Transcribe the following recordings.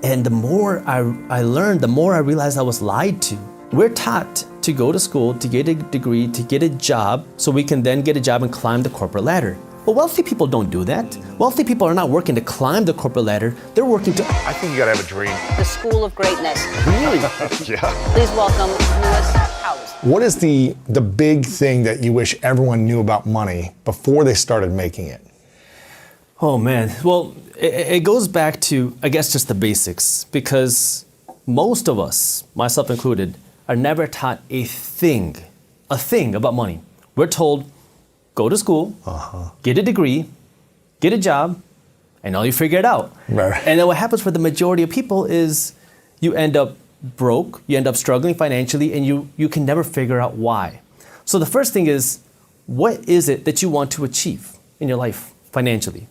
And the more I learned, the more I realized I was lied to. We're taught to go to school, to get a degree, to get a job, so we can then get a job and climb the corporate ladder. But wealthy people don't do that. Wealthy people are not working to climb the corporate ladder. They're working to... I think you gotta have a dream. The School of Greatness. Really? Yeah. Please welcome Lewis Howes. What is the big thing that you wish everyone knew about money before they started making it? Oh man, well, it goes back to, I guess, just the basics, because most of us, myself included, are never taught a thing about money. We're told, go to school, get a degree, get a job, and all you figure it out. Right. And then what happens for the majority of people is you end up broke, you end up struggling financially, and you can never figure out why. So the first thing is, what is it that you want to achieve in your life financially?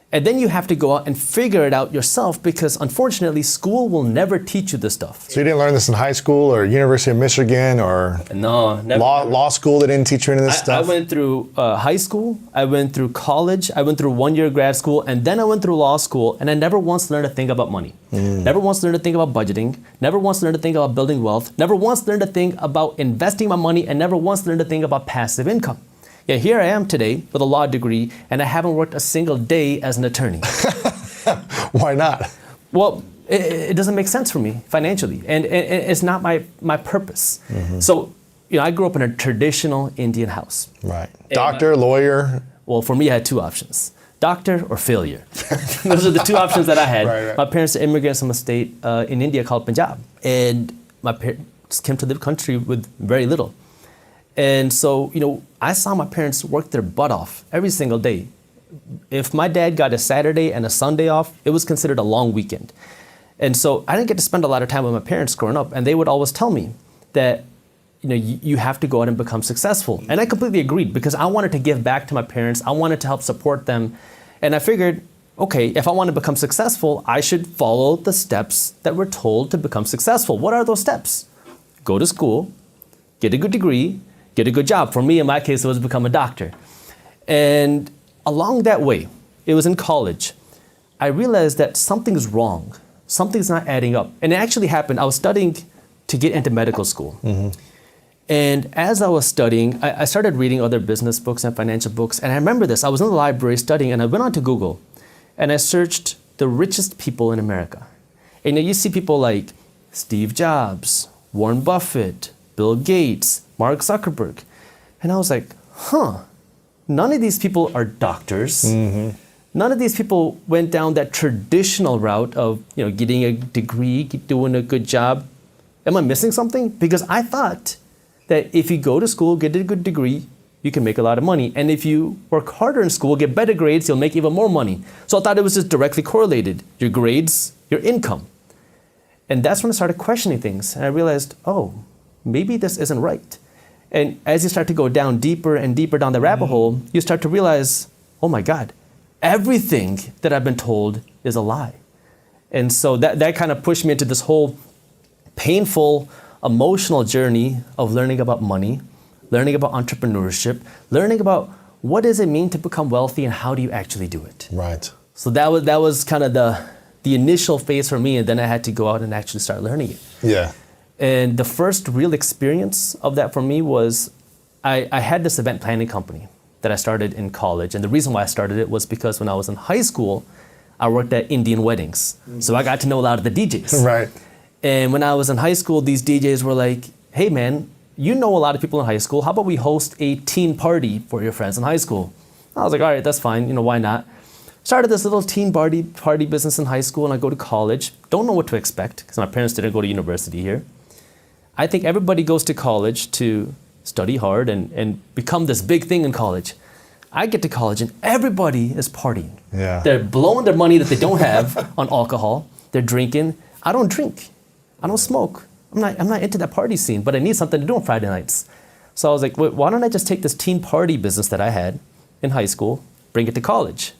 And then you have to go out and figure it out yourself, because unfortunately, school will never teach you this stuff. So you didn't learn this in high school or University of Michigan or No, never. law school? They didn't teach you any of this I stuff? went through high school, I went through college, I went through 1 year grad school, and then I went through law school, and I never once learned a thing about money. Never once learned a thing about budgeting, never once learned a thing about building wealth, never once learned a thing about investing my money, and never once learned a thing about passive income. Yet here I am today with a law degree, and I haven't worked a single day as an attorney. Why not? Well, it doesn't make sense for me financially, and it's not my purpose. So, I grew up in a traditional Indian house. Right. Doctor, lawyer? Well, for me, I had two options: doctor or failure. Those are the two options that I had. Right. My parents are immigrants from a state in India called Punjab, and my parents came to the country with very little. And so, I saw my parents work their butt off every single day. If my dad got a Saturday and a Sunday off, it was considered a long weekend. And so I didn't get to spend a lot of time with my parents growing up. And they would always tell me that, you have to go out and become successful. And I completely agreed, because I wanted to give back to my parents. I wanted to help support them. And I figured, okay, if I want to become successful, I should follow the steps that we're told to become successful. What are those steps? Go to school, get a good degree, get a good job. For me, in my case, it was become a doctor. And along that way, it was in college, I realized that something's wrong. Something's not adding up. And it actually happened. I was studying to get into medical school. And as I was studying, I started reading other business books and financial books. And I remember this. I was in the library studying, and I went onto Google, and I searched the richest people in America. And you see people like Steve Jobs, Warren Buffett, Bill Gates, Mark Zuckerberg. And I was like, none of these people are doctors. None of these people went down that traditional route of, getting a degree, doing a good job. Am I missing something? Because I thought that if you go to school, get a good degree, you can make a lot of money. And if you work harder in school, get better grades, you'll make even more money. So I thought it was just directly correlated. Your grades, your income. And that's when I started questioning things. And I realized, maybe this isn't right. And as you start to go down deeper and deeper down the rabbit hole, you start to realize, oh my God, everything that I've been told is a lie. And so that kind of pushed me into this whole painful, emotional journey of learning about money, learning about entrepreneurship, learning about what does it mean to become wealthy and how do you actually do it. Right. So that was kind of the initial phase for me, and then I had to go out and actually start learning it. Yeah. And the first real experience of that for me was I had this event planning company that I started in college. And the reason why I started it was because when I was in high school, I worked at Indian weddings. So I got to know a lot of the DJs. Right. And when I was in high school, these DJs were like, hey man, you know a lot of people in high school. How about we host a teen party for your friends in high school? I was like, all right, that's fine. Why not? Started this little teen party business in high school, and I go to college. Don't know what to expect because my parents didn't go to university here. I think everybody goes to college to study hard and become this big thing in college. I get to college and everybody is partying. Yeah. They're blowing their money that they don't have on alcohol. They're drinking. I don't drink. I don't smoke. I'm not into that party scene, but I need something to do on Friday nights. So I was like, why don't I just take this teen party business that I had in high school, bring it to college?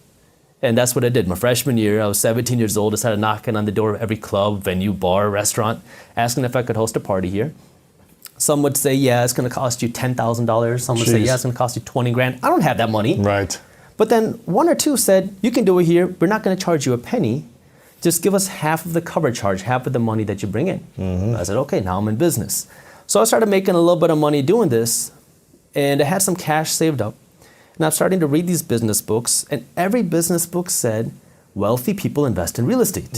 And that's what I did. My freshman year, I was 17 years old. I started knocking on the door of every club, venue, bar, restaurant, asking if I could host a party here. Some would say, yeah, it's going to cost you $10,000. Some would say, yeah, it's going to cost you 20 grand. I don't have that money. Right. But then one or two said, you can do it here. We're not going to charge you a penny. just give us half of the cover charge, half of the money that you bring in. I said, okay, now I'm in business. So I started making a little bit of money doing this, and I had some cash saved up. And I'm starting to read these business books, and every business book said, wealthy people invest in real estate.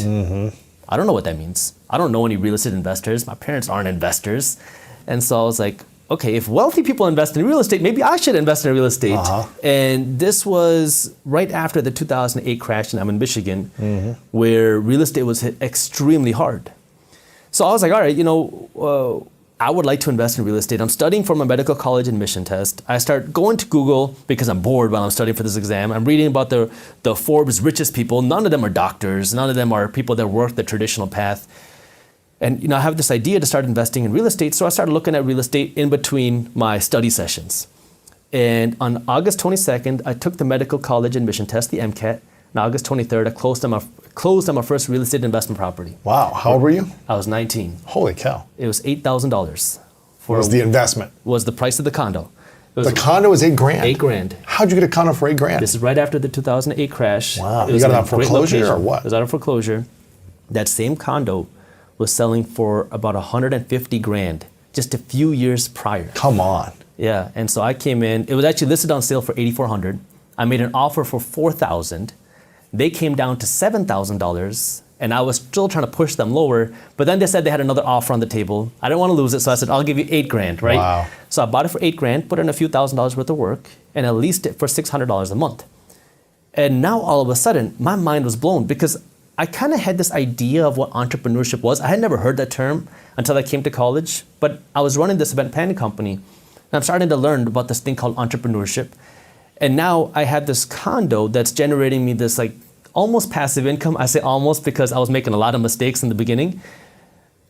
I don't know what that means. I don't know any real estate investors. My parents aren't investors. And so I was like, okay, if wealthy people invest in real estate, maybe I should invest in real estate. And this was right after the 2008 crash, and I'm in Michigan, where real estate was hit extremely hard. So I was like, all right, I would like to invest in real estate. I'm studying for my medical college admission test. I start going to Google because I'm bored while I'm studying for this exam. I'm reading about the Forbes richest people. None of them are doctors. None of them are people that work the traditional path. And I have this idea to start investing in real estate. So I started looking at real estate in between my study sessions. And on August 22nd, I took the medical college admission test, the MCAT. On August 23rd, I closed on my first real estate investment property. Wow. How old were you? I was 19. Holy cow. It was $8,000. Was the investment? Was the price of the condo. It was The condo was $8 grand? $8,000. How'd you get a condo for $8 grand? This is right after the 2008 crash. Wow. It You was got it in on a great foreclosure location. or what? It was out of foreclosure. That same condo was selling for about $150 grand just a few years prior. Come on. Yeah, and so I came in. It was actually listed on sale for $8,400. I made an offer for $4,000. They came down to $7,000, and I was still trying to push them lower. But then they said they had another offer on the table. I didn't want to lose it, so I said, I'll give you $8 grand, right? Wow. So I bought it for $8 grand, put in a few $1,000s worth of work, and I leased it for $600 a month. And now all of a sudden, my mind was blown because I kind of had this idea of what entrepreneurship was. I had never heard that term until I came to college, but I was running this event planning company, and I'm starting to learn about this thing called entrepreneurship. And now I had this condo that's generating me this like almost passive income. I say almost because I was making a lot of mistakes in the beginning.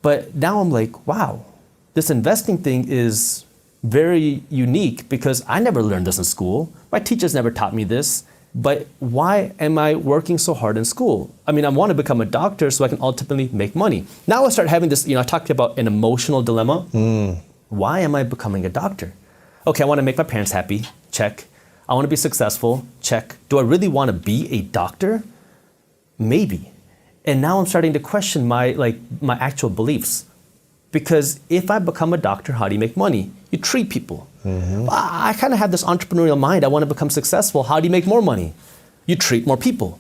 But now I'm like, wow, this investing thing is very unique because I never learned this in school. My teachers never taught me this. But why am I working so hard in school? I mean, I want to become a doctor so I can ultimately make money. Now I start having this, I talked about an emotional dilemma. Why am I becoming a doctor? Okay, I want to make my parents happy. Check. I want to be successful. Check. Do I really want to be a doctor? Maybe. And now I'm starting to question my actual beliefs. Because if I become a doctor, how do you make money? You treat people. I kind of have this entrepreneurial mind. I want to become successful. How do you make more money? You treat more people.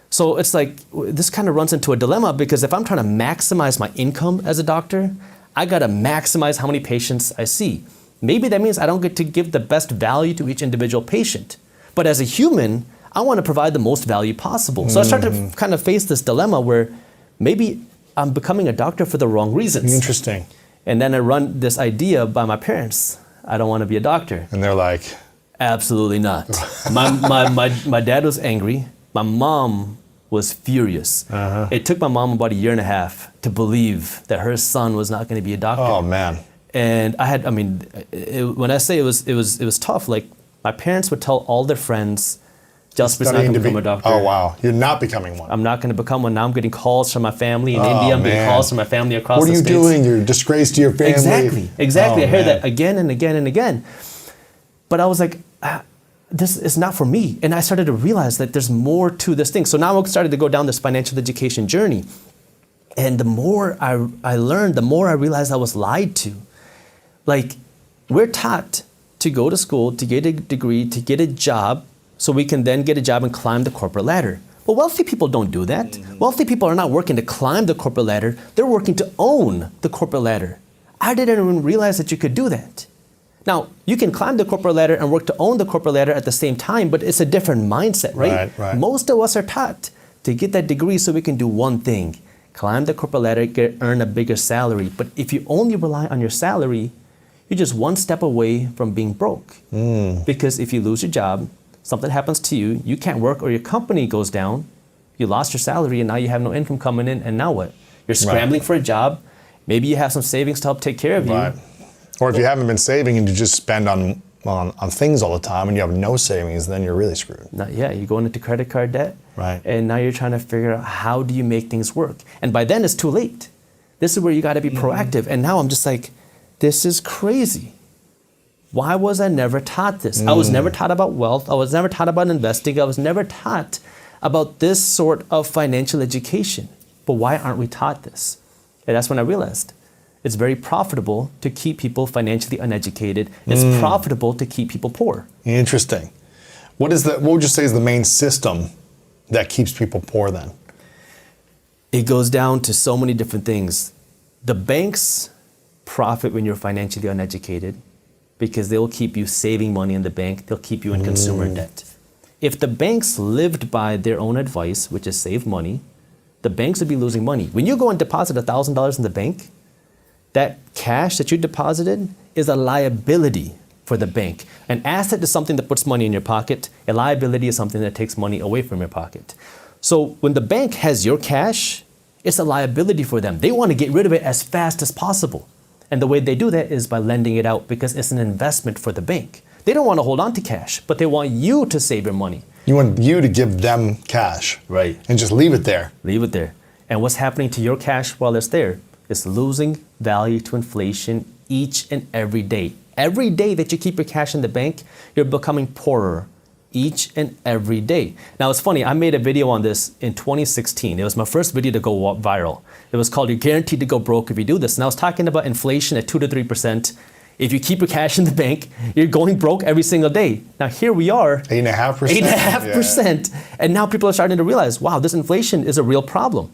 So it's like, this kind of runs into a dilemma because if I'm trying to maximize my income as a doctor, I got to maximize how many patients I see. Maybe that means I don't get to give the best value to each individual patient. But as a human, I want to provide the most value possible. So I started to kind of face this dilemma where maybe I'm becoming a doctor for the wrong reasons. Interesting. And then I run this idea by my parents. I don't want to be a doctor. And they're like, absolutely not. My dad was angry. My mom was furious. It took my mom about 1.5 years to believe that her son was not going to be a doctor. oh man. And when I say it was tough, like my parents would tell all their friends, Jasper's not going to become a doctor. Oh wow, you're not becoming one. I'm not going to become one. Now I'm getting calls from my family in India. I'm getting calls from my family across the States. What are you doing? You're a disgrace to your family. Exactly. Oh, I heard man. that again and again and again. But I was like, this is not for me. And I started to realize that there's more to this thing. So now I started to go down this financial education journey. And the more I learned, the more I realized I was lied to. Like, we're taught to go to school, to get a degree, to get a job, so we can then get a job and climb the corporate ladder. But wealthy people don't do that. Wealthy people are not working to climb the corporate ladder. They're working to own the corporate ladder. I didn't even realize that you could do that. Now, you can climb the corporate ladder and work to own the corporate ladder at the same time, but it's a different mindset, right? Right. Most of us are taught to get that degree so we can do one thing, climb the corporate ladder, earn a bigger salary. But if you only rely on your salary, you're just one step away from being broke. Because if you lose your job, something happens to you, you can't work or your company goes down, you lost your salary and now you have no income coming in, and now what? You're scrambling for a job, maybe you have some savings to help take care of you. Right. Or if you haven't been saving and you just spend on things all the time and you have no savings, then you're really screwed. You're going into credit card debt, Right. And now you're trying to figure out how do you make things work. And by then it's too late. This is where you gotta be proactive. And now I'm just like, this is crazy. Why was I never taught this? I was never taught about wealth. I was never taught about investing. I was never taught about this sort of financial education. But why aren't we taught this? And that's when I realized it's very profitable to keep people financially uneducated. It's profitable to keep people poor. Interesting. What would you say is the main system that keeps people poor then? It goes down to so many different things. The banks profit when you're financially uneducated because they'll keep you saving money in the bank. They'll keep you in consumer debt. If the banks lived by their own advice, which is save money, the banks would be losing money. When you go and deposit $1,000 in the bank, that cash that you deposited is a liability for the bank. An asset is something that puts money in your pocket. A liability is something that takes money away from your pocket. So when the bank has your cash, it's a liability for them. They want to get rid of it as fast as possible. And the way they do that is by lending it out because it's an investment for the bank. They don't want to hold on to cash, but they want you to save your money. You want you to give them cash. Right. And just leave it there. Leave it there. And what's happening to your cash while it's there? It's losing value to inflation each and every day. Every day that you keep your cash in the bank, you're becoming poorer each and every day. Now it's funny, I made a video on this in 2016. It was my first video to go viral. It was called You're Guaranteed to Go Broke If You Do This. And I was talking about inflation at 2 to 3%. If you keep your cash in the bank, you're going broke every single day. Now here we are. 8.5%? 8.5%. Yeah. And now people are starting to realize, wow, this inflation is a real problem.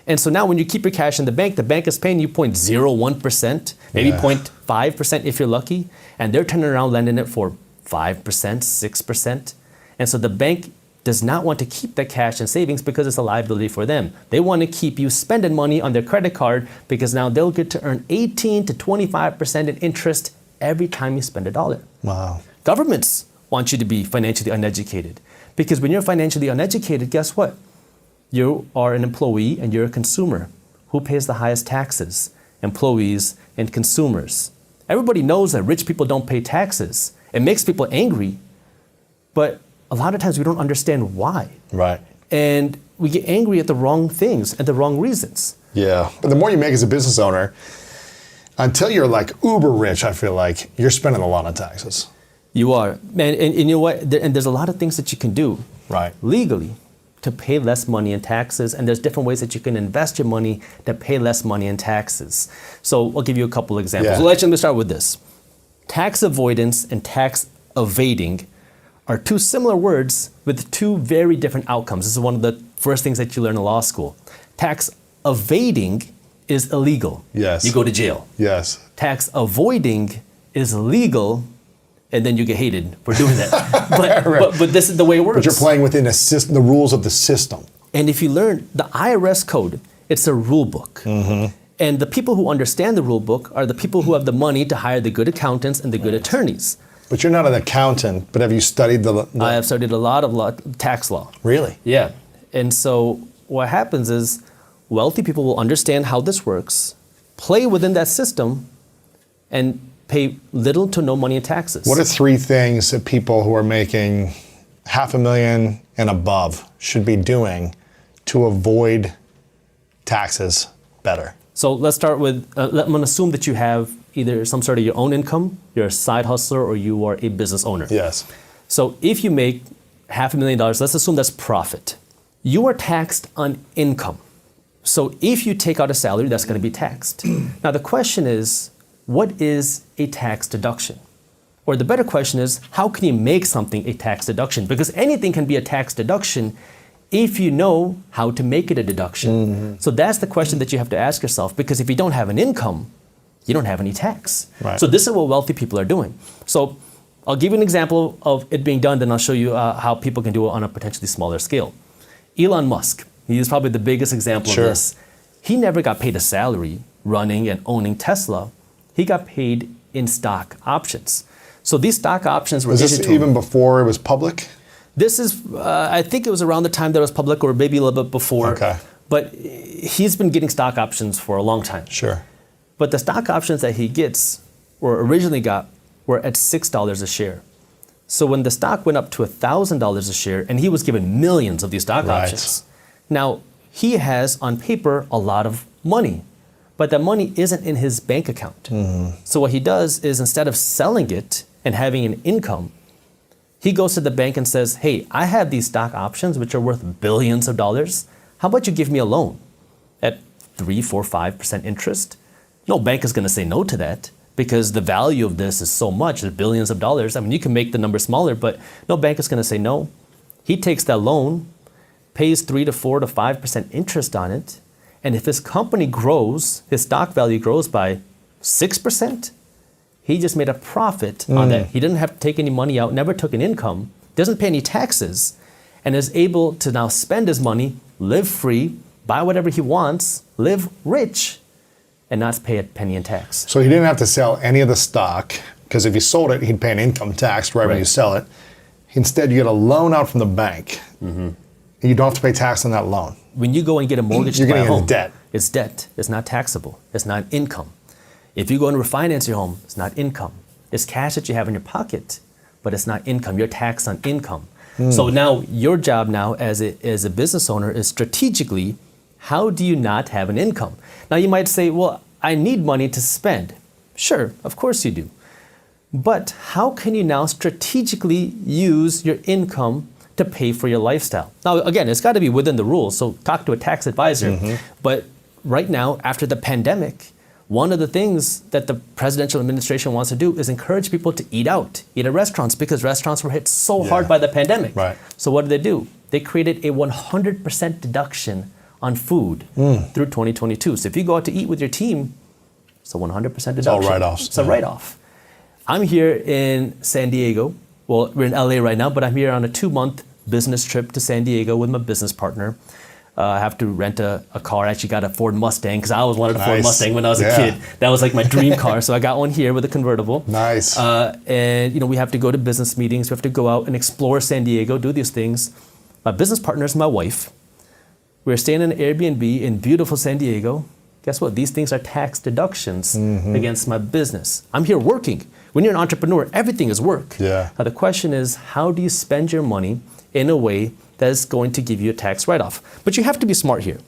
And so now when you keep your cash in the bank is paying you 0.01%, maybe 0.5% if you're lucky, and they're turning around lending it for 5%, 6%. And so the bank does not want to keep that cash in savings because it's a liability for them. They want to keep you spending money on their credit card because now they'll get to earn 18 to 25% in interest every time you spend $1. Wow. Governments want you to be financially uneducated because when you're financially uneducated, guess what? You are an employee and you're a consumer. Who pays the highest taxes? Employees and consumers. Everybody knows that rich people don't pay taxes. It makes people angry, but a lot of times we don't understand why. Right. And we get angry at the wrong things and the wrong reasons. Yeah. But the more you make as a business owner, until you're like uber rich, I feel like you're spending a lot on taxes. You are. And you know what? And there's a lot of things that you can do legally to pay less money in taxes. And there's different ways that you can invest your money to pay less money in taxes. So I'll give you a couple examples. Yeah. So let me start with this. Tax avoidance and tax evading are two similar words with two very different outcomes. This is one of the first things that you learn in law school. Tax evading is illegal. Yes. You go to jail. Yes. Tax avoiding is legal, and then you get hated for doing that. But this is the way it works. But you're playing within the rules of the system. And if you learn the IRS code, it's a rule book. Mm-hmm. And the people who understand the rule book are the people who have the money to hire the good accountants and the good attorneys. But you're not an accountant, but have you studied the I have studied a lot of tax law. Really? Yeah. And so what happens is wealthy people will understand how this works, play within that system, and pay little to no money in taxes. What are 3 things that people who are making $500,000 and above should be doing to avoid taxes better? So let's start with, I'm going to assume that you have either some sort of your own income, you're a side hustler, or you are a business owner. Yes. So if you make $500,000, let's assume that's profit. You are taxed on income. So if you take out a salary, that's going to be taxed. Now the question is, what is a tax deduction? Or the better question is, how can you make something a tax deduction? Because anything can be a tax deduction if you know how to make it a deduction. Mm-hmm. So that's the question that you have to ask yourself, because if you don't have an income, you don't have any tax. Right. So this is what wealthy people are doing. So I'll give you an example of it being done, then I'll show you how people can do it on a potentially smaller scale. Elon Musk, he is probably the biggest example of this. He never got paid a salary running and owning Tesla. He got paid in stock options. So these stock options were Was this even before it was public? This is, I think it was around the time that it was public, or maybe a little bit before. Okay. But he's been getting stock options for a long time. Sure. But the stock options that he gets, or originally got, were at $6 a share. So when the stock went up to $1,000 a share, and he was given millions of these stock options. Now, he has, on paper, a lot of money, but that money isn't in his bank account. Mm-hmm. So what he does is, instead of selling it and having an income, he goes to the bank and says, hey, I have these stock options which are worth billions of dollars. How about you give me a loan? at 3, 4, 5% interest, no bank is going to say no to that because the value of this is so much, it's billions of dollars. I mean, you can make the number smaller, but no bank is going to say no. He takes that loan, pays 3 to 4 to 5% interest on it, and if his company grows, his stock value grows by 6%, he just made a profit on that. He didn't have to take any money out, never took an income, doesn't pay any taxes, and is able to now spend his money, live free, buy whatever he wants, live rich, and not pay a penny in tax. So he didn't have to sell any of the stock, because if he sold it, he'd pay an income tax right when you sell it. Instead, you get a loan out from the bank. And you don't have to pay tax on that loan. When you go and get a mortgage You're to buy a getting home, into debt. it's debt. It's not taxable. It's not income. If you go and refinance your home, it's not income. It's cash that you have in your pocket, but it's not income. You're taxed on income. So now your job now as a business owner is strategically, how do you not have an income? Now you might say, well, I need money to spend. Sure, of course you do. But how can you now strategically use your income to pay for your lifestyle? Now, again, it's got to be within the rules, so talk to a tax advisor. But right now, after the pandemic, one of the things that the presidential administration wants to do is encourage people to eat out, eat at restaurants, because restaurants were hit so hard by the pandemic. Right. So what do? They created a 100% deduction on food through 2022. So if you go out to eat with your team, it's a 100% deduction. It's all write-offs. It's a write-off. I'm here in San Diego. Well, we're in LA right now, but I'm here on a 2-month business trip to San Diego with my business partner. I have to rent a car. I actually got a Ford Mustang because I always wanted a Ford Mustang when I was a kid. That was like my dream car. So I got one here with a convertible. Nice. And we have to go to business meetings. We have to go out and explore San Diego, do these things. My business partner is my wife. We're staying in an Airbnb in beautiful San Diego. Guess what? These things are tax deductions against my business. I'm here working. When you're an entrepreneur, everything is work. Yeah. Now the question is, how do you spend your money in a way that is going to give you a tax write-off? But you have to be smart here,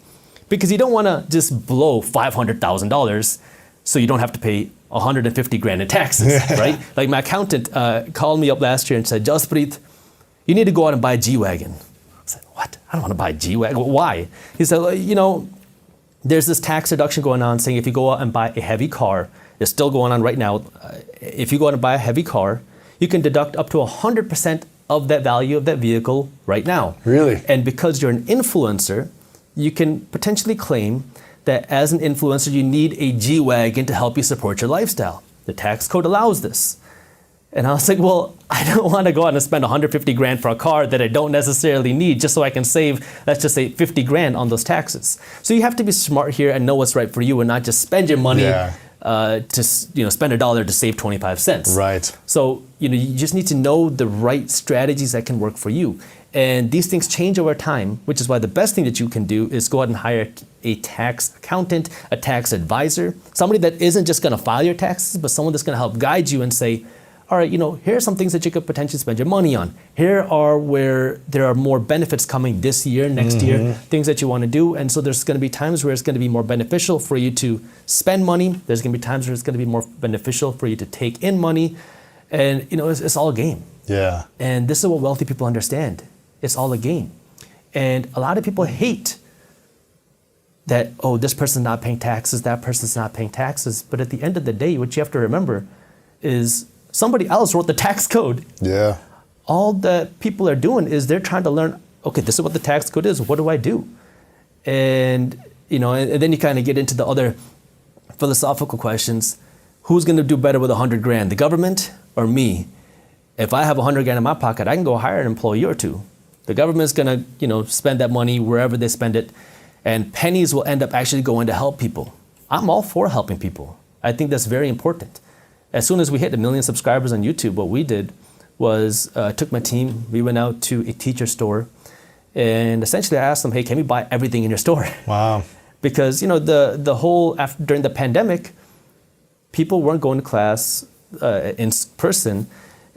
because you don't want to just blow $500,000 so you don't have to pay 150 grand in taxes, right? Like my accountant called me up last year and said, Jaspreet, you need to go out and buy a G-Wagon. I said, what? I don't want to buy a G-Wagon. Why? He said, well, there's this tax deduction going on saying if you go out and buy a heavy car, it's still going on right now. If you go out and buy a heavy car, you can deduct up to 100% of that value of that vehicle right now. Really? And because you're an influencer, you can potentially claim that as an influencer, you need a G-Wagon to help you support your lifestyle. The tax code allows this. And I was like, well, I don't want to go out and spend 150 grand for a car that I don't necessarily need just so I can save, let's just say 50 grand on those taxes. So you have to be smart here and know what's right for you and not just spend your money to spend $1 to save 25 cents. Right. So you just need to know the right strategies that can work for you. And these things change over time, which is why the best thing that you can do is go out and hire a tax accountant, a tax advisor, somebody that isn't just going to file your taxes, but someone that's going to help guide you and say, all right, here are some things that you could potentially spend your money on. Here are where there are more benefits coming this year, next year, things that you want to do. And so there's going to be times where it's going to be more beneficial for you to spend money. There's going to be times where it's going to be more beneficial for you to take in money. And, it's all a game. Yeah. And this is what wealthy people understand. It's all a game. And a lot of people hate that, this person's not paying taxes, that person's not paying taxes. But at the end of the day, what you have to remember is somebody else wrote the tax code. Yeah. All that people are doing is they're trying to learn, okay, this is what the tax code is. What do I do? And, and then you kind of get into the other philosophical questions. Who's going to do better with 100 grand, the government or me? If I have 100 grand in my pocket, I can go hire an employee or two. The government's going to, spend that money wherever they spend it, and pennies will end up actually going to help people. I'm all for helping people. I think that's very important. As soon as we hit 1 million subscribers on YouTube, what we did was took my team, we went out to a teacher store, and essentially I asked them, hey, can we buy everything in your store? Wow. Because, the whole, during the pandemic, people weren't going to class in person,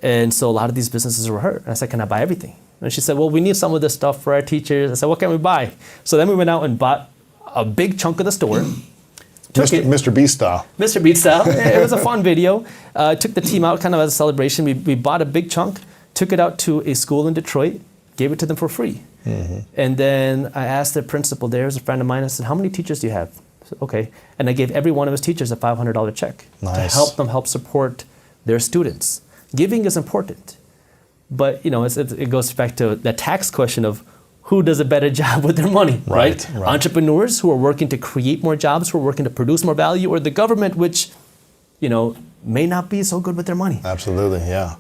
and so a lot of these businesses were hurt. And I said, can I buy everything? And she said, well, we need some of this stuff for our teachers. I said, what can we buy? So then we went out and bought a big chunk of the store. Mr. Beast style. Mr. Beast style. It was a fun video. Took the team out kind of as a celebration. We bought a big chunk, took it out to a school in Detroit, gave it to them for free. And then I asked the principal there, as a friend of mine, I said, how many teachers do you have? I said, okay. And I gave every one of his teachers a $500 check Nice. to help support their students. Giving is important. But it goes back to the tax question of who does a better job with their money, right? Entrepreneurs who are working to create more jobs, who are working to produce more value, or the government, which, may not be so good with their money. Absolutely, yeah.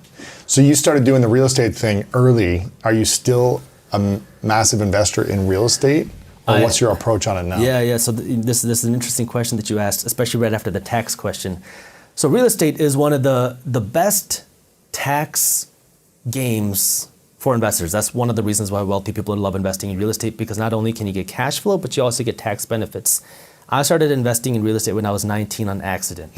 So you started doing the real estate thing early. Are you still a massive investor in real estate? Or what's your approach on it now? Yeah. So this is an interesting question that you asked, especially right after the tax question. So real estate is one of the best tax games for investors. That's one of the reasons why wealthy people love investing in real estate, because not only can you get cash flow, but you also get tax benefits. I started investing in real estate when I was 19 on accident.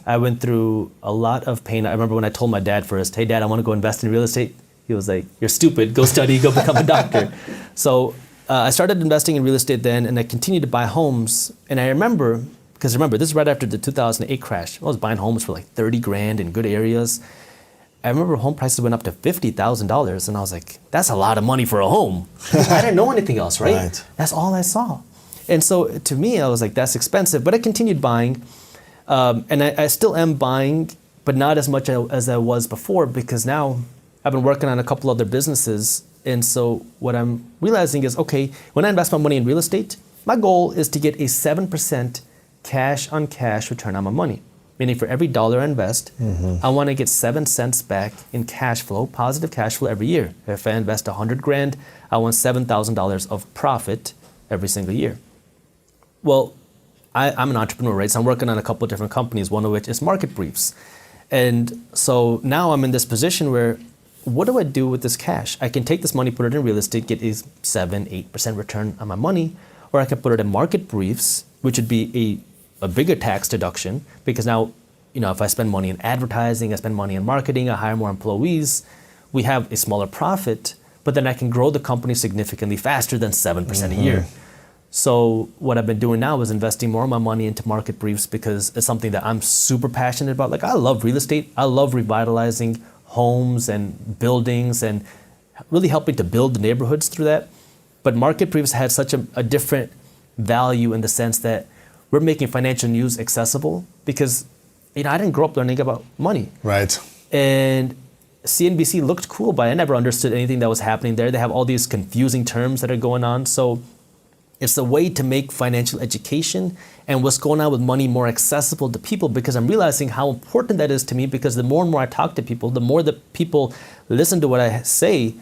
I went through a lot of pain. I remember when I told my dad first, hey dad, I want to go invest in real estate. He was like, you're stupid, go study, go become a doctor. So I started investing in real estate then, and I continued to buy homes. And I remember, this is right after the 2008 crash. I was buying homes for like 30 grand in good areas. I remember home prices went up to $50,000, and I was like, that's a lot of money for a home. I didn't know anything else, right? That's all I saw. And so to me, I was like, that's expensive. But I continued buying, and I still am buying, but not as much as I was before, because now I've been working on a couple other businesses. And so what I'm realizing is, okay, when I invest my money in real estate, my goal is to get a 7% cash on cash return on my money. Meaning for every dollar I invest, I want to get 7 cents back in cash flow, positive cash flow every year. If I invest 100 grand, I want $7,000 of profit every single year. Well, I'm an entrepreneur, right? So I'm working on a couple of different companies, one of which is Market Briefs. And so now I'm in this position where, what do I do with this cash? I can take this money, put it in real estate, get a 7-8% return on my money, or I can put it in Market Briefs, which would be a bigger tax deduction, because now, if I spend money in advertising, I spend money in marketing, I hire more employees, we have a smaller profit, but then I can grow the company significantly faster than 7% a year. So what I've been doing now is investing more of my money into Market Briefs, because it's something that I'm super passionate about. Like, I love real estate. I love revitalizing homes and buildings and really helping to build the neighborhoods through that. But Market Briefs had such a different value in the sense that we're making financial news accessible, because I didn't grow up learning about money. Right. And CNBC looked cool, but I never understood anything that was happening there. They have all these confusing terms that are going on. So it's a way to make financial education and what's going on with money more accessible to people, because I'm realizing how important that is to me, because the more and more I talk to people, the more that people listen to what I say,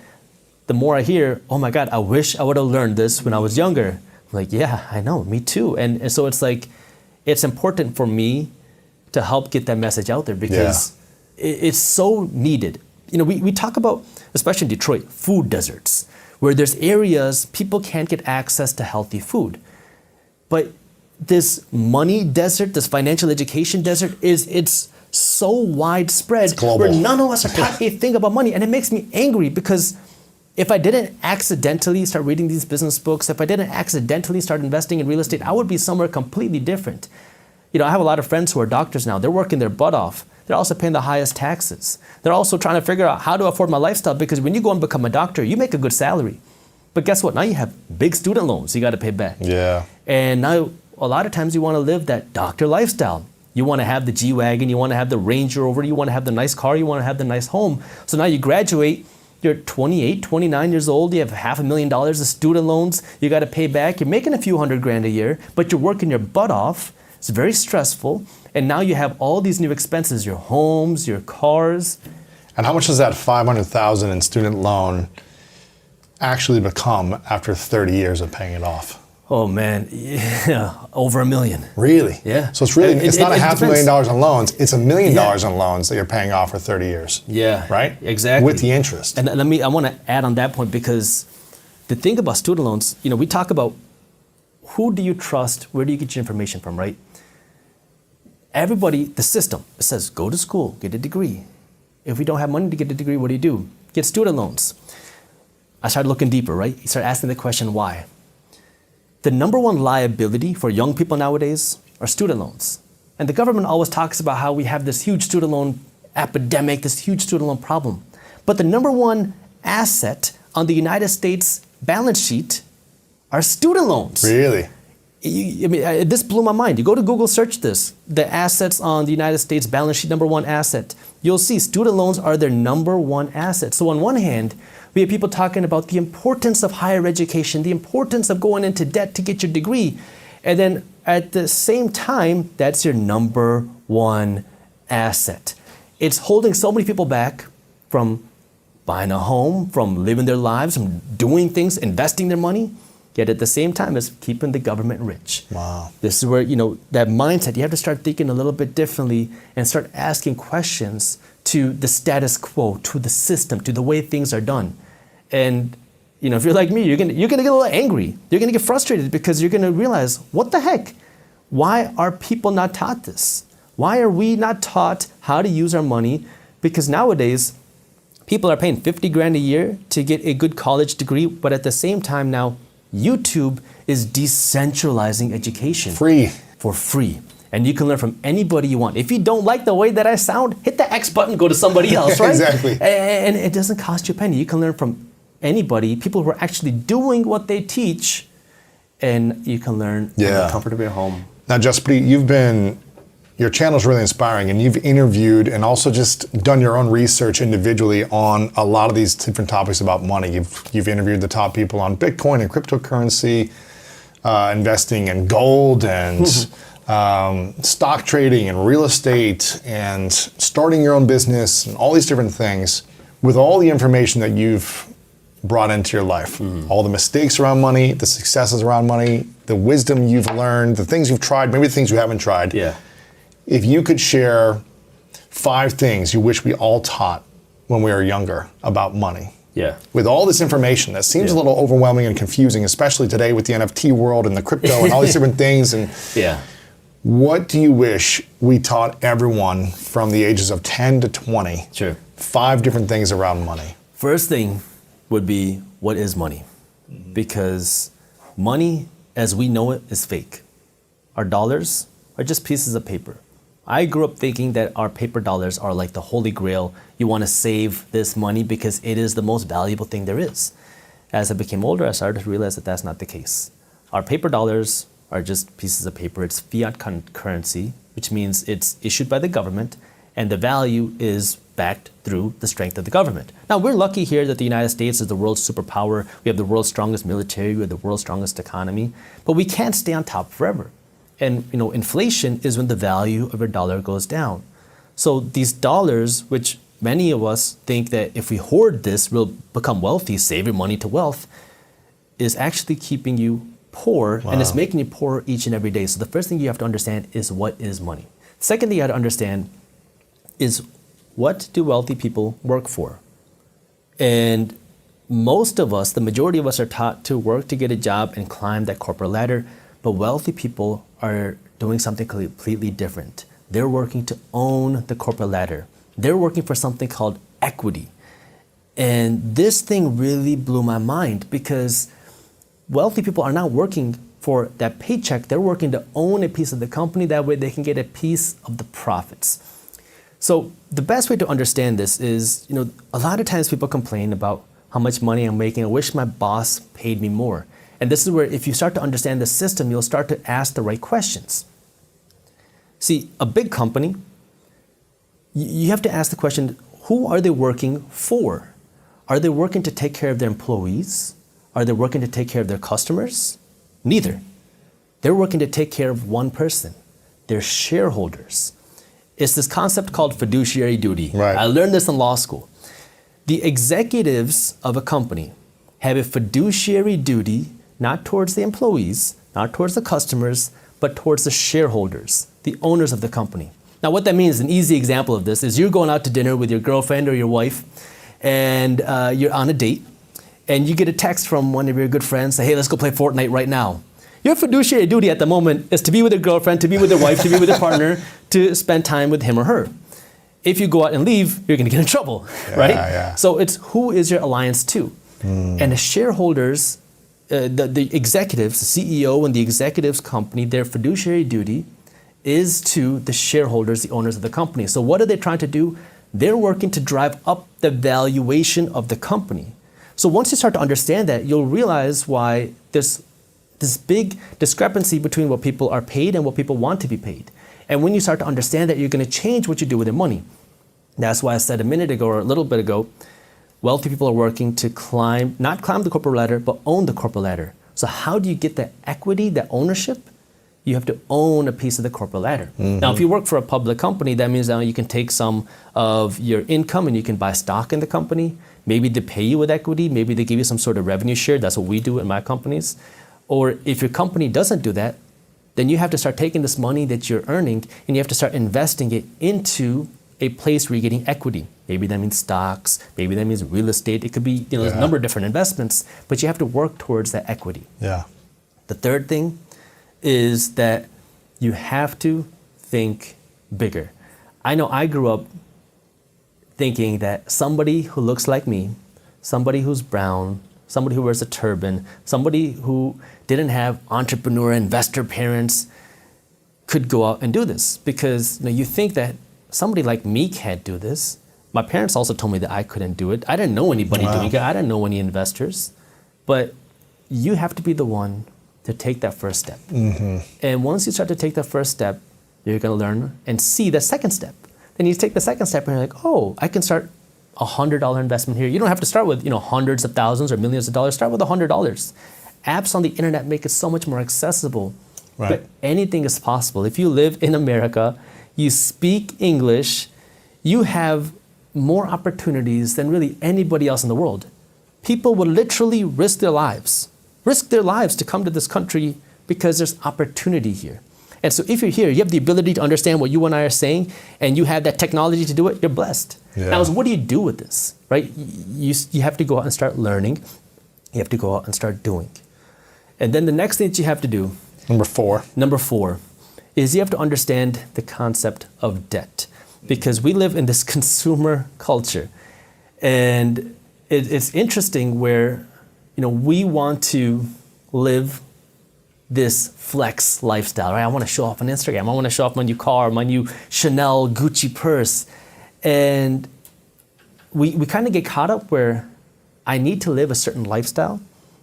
the more I hear, oh my God, I wish I would have learned this when I was younger. I'm like, yeah, I know, me too. And so it's like, it's important for me to help get that message out there, because it's so needed. We talk about, especially in Detroit, food deserts, where there's areas people can't get access to healthy food. But this money desert, this financial education desert, it's so widespread, where none of us are taught a thing about money. And it makes me angry, because if I didn't accidentally start reading these business books, if I didn't accidentally start investing in real estate, I would be somewhere completely different. I have a lot of friends who are doctors now. They're working their butt off. They're also paying the highest taxes. They're also trying to figure out how to afford my lifestyle, because when you go and become a doctor, you make a good salary. But guess what? Now you have big student loans you got to pay back. Yeah. And now a lot of times you want to live that doctor lifestyle. You want to have the G-Wagon, you want to have the Range Rover, you want to have the nice car, you want to have the nice home. So now you graduate, you're 28, 29 years old, you have $500,000 of student loans you got to pay back. You're making a few $100 grand a year, but you're working your butt off. It's very stressful. And now you have all these new expenses, your homes, your cars. And how much does that $500,000 in student loan actually become after 30 years of paying it off? Oh man, yeah, over $1 million. Really? Yeah. So it's really, it's not $500,000 in loans, it's $1 million in loans that you're paying off for 30 years. Yeah. Right? Exactly. With the interest. And I want to add on that point, because the thing about student loans, we talk about who do you trust, where do you get your information from, right? Everybody, the system, it says go to school, get a degree. If we don't have money to get a degree, what do? Get student loans. I started looking deeper, right? You start asking the question, why? The number one liability for young people nowadays are student loans. And the government always talks about how we have this huge student loan epidemic, this huge student loan problem. But the number one asset on the United States balance sheet are student loans. Really? This blew my mind. You go to Google, search this. The assets on the United States balance sheet, number one asset. You'll see student loans are their number one asset. So on one hand, we have people talking about the importance of higher education, the importance of going into debt to get your degree. And then at the same time, that's your number one asset. It's holding so many people back from buying a home, from living their lives, from doing things, investing their money. Yet at the same time, it's keeping the government rich. Wow. This is where, that mindset, you have to start thinking a little bit differently and start asking questions to the status quo, to the system, to the way things are done. And, if you're like me, you're gonna get a little angry. You're gonna get frustrated because you're gonna realize, what the heck? Why are people not taught this? Why are we not taught how to use our money? Because nowadays, people are paying 50 grand a year to get a good college degree, but at the same time now, YouTube is decentralizing education. Free. For free. And you can learn from anybody you want. If you don't like the way that I sound, hit the X button, go to somebody else, right? Exactly. And it doesn't cost you a penny. You can learn from anybody, people who are actually doing what they teach, and you can learn from the comfort of your home. Now, Jaspreet, your channel is really inspiring, and you've interviewed and also just done your own research individually on a lot of these different topics about money. You've interviewed the top people on Bitcoin and cryptocurrency, investing in gold and stock trading and real estate and starting your own business and all these different things. With all the information that you've brought into your life, all the mistakes around money, the successes around money, the wisdom you've learned, the things you've tried, maybe the things you haven't tried. Yeah. If you could share 5 things you wish we all taught when we were younger about money. Yeah. With all this information that seems a little overwhelming and confusing, especially today with the NFT world and the crypto and all these different things. And what do you wish we taught everyone from the ages of 10 to 20? Sure. 5 different things around money. First thing would be, what is money? Because money, as we know it, is fake. Our dollars are just pieces of paper. I grew up thinking that our paper dollars are like the holy grail. You want to save this money because it is the most valuable thing there is. As I became older, I started to realize that that's not the case. Our paper dollars are just pieces of paper. It's fiat currency, which means it's issued by the government, and the value is backed through the strength of the government. Now, we're lucky here that the United States is the world's superpower. We have the world's strongest military. We have the world's strongest economy. But we can't stay on top forever. And inflation is when the value of your dollar goes down. So these dollars, which many of us think that if we hoard this, we'll become wealthy, save your money to wealth, is actually keeping you poor, and it's making you poorer each and every day. So the first thing you have to understand is, what is money? The second thing you have to understand is, what do wealthy people work for? And most of us, the majority of us, are taught to work to get a job and climb that corporate ladder. But wealthy people are doing something completely different. They're working to own the corporate ladder. They're working for something called equity. And this thing really blew my mind, because wealthy people are not working for that paycheck. They're working to own a piece of the company. That way they can get a piece of the profits. So the best way to understand this is, a lot of times people complain about how much money I'm making. I wish my boss paid me more. And this is where, if you start to understand the system, you'll start to ask the right questions. See, a big company, you have to ask the question, who are they working for? Are they working to take care of their employees? Are they working to take care of their customers? Neither. They're working to take care of one person, their shareholders. It's this concept called fiduciary duty. Right. I learned this in law school. The executives of a company have a fiduciary duty, not towards the employees, not towards the customers, but towards the shareholders, the owners of the company. Now, what that means, an easy example of this is, you're going out to dinner with your girlfriend or your wife, and you're on a date, and you get a text from one of your good friends, say, hey, let's go play Fortnite right now. Your fiduciary duty at the moment is to be with your girlfriend, to be with your wife, to be with your partner, to spend time with him or her. If you go out and leave, you're gonna get in trouble, right? Yeah. So it's, who is your alliance to? And the shareholders, the executives, the CEO and the executives company, their fiduciary duty is to the shareholders, the owners of the company. So what are they trying to do? They're working to drive up the valuation of the company. So once you start to understand that, you'll realize why there's this big discrepancy between what people are paid and what people want to be paid. And when you start to understand that, you're going to change what you do with your money. That's why I said a minute ago or a little bit ago, wealthy people are working to not climb the corporate ladder, but own the corporate ladder. So how do you get that equity, that ownership? You have to own a piece of the corporate ladder. Now, if you work for a public company, that means now you can take some of your income and you can buy stock in the company. Maybe they pay you with equity. Maybe they give you some sort of revenue share. That's what we do in my companies. Or if your company doesn't do that, then you have to start taking this money that you're earning and you have to start investing it into a place where you're getting equity. Maybe that means stocks, maybe that means real estate. It could be, there's a number of different investments, but you have to work towards that equity. Yeah. The third thing is that you have to think bigger. I know I grew up thinking that somebody who looks like me, somebody who's brown, somebody who wears a turban, somebody who didn't have entrepreneur, investor parents could go out and do this. Because you think that somebody like me can't do this. My parents also told me that I couldn't do it. I didn't know anybody doing it. I didn't know any investors. But you have to be the one to take that first step. And once you start to take that first step, you're going to learn and see the second step. Then you take the second step and you're like, oh, I can start a $100 investment here. You don't have to start with hundreds of thousands or millions of dollars. Start with $100. Apps on the internet make it so much more accessible. Right. But anything is possible. If you live in America, you speak English, you have more opportunities than really anybody else in the world. People would literally risk their lives to come to this country because there's opportunity here. And so if you're here, you have the ability to understand what you and I are saying, and you have that technology to do it, you're blessed. Yeah. Now, what do you do with this, right? You have to go out and start learning. You have to go out and start doing. And then the next thing that you have to do, Number four, is you have to understand the concept of debt. Because we live in this consumer culture. And it's interesting where, we want to live this flex lifestyle, right? I want to show off on Instagram. I want to show off my new car, my new Chanel, Gucci purse. And we kind of get caught up where I need to live a certain lifestyle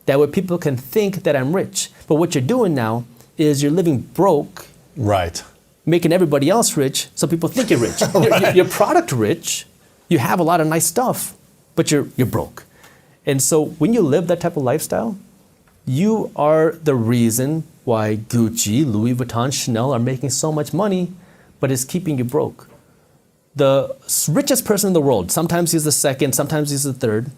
that way people can think that I'm rich. But what you're doing now is you're living broke. Right. Making everybody else rich, so people think you're rich. Right. You're product rich, you have a lot of nice stuff, but you're broke. And so when you live that type of lifestyle, you are the reason why Gucci, Louis Vuitton, Chanel are making so much money, but it's keeping you broke. The richest person in the world, sometimes he's the second, sometimes he's the third,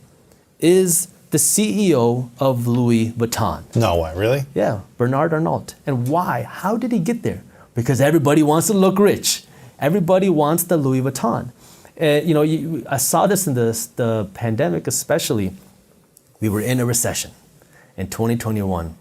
is the CEO of Louis Vuitton. No way, really? Yeah, Bernard Arnault. And why? How did he get there? Because everybody wants to look rich. Everybody wants the Louis Vuitton. And I saw this in the pandemic especially. We were in a recession in 2021,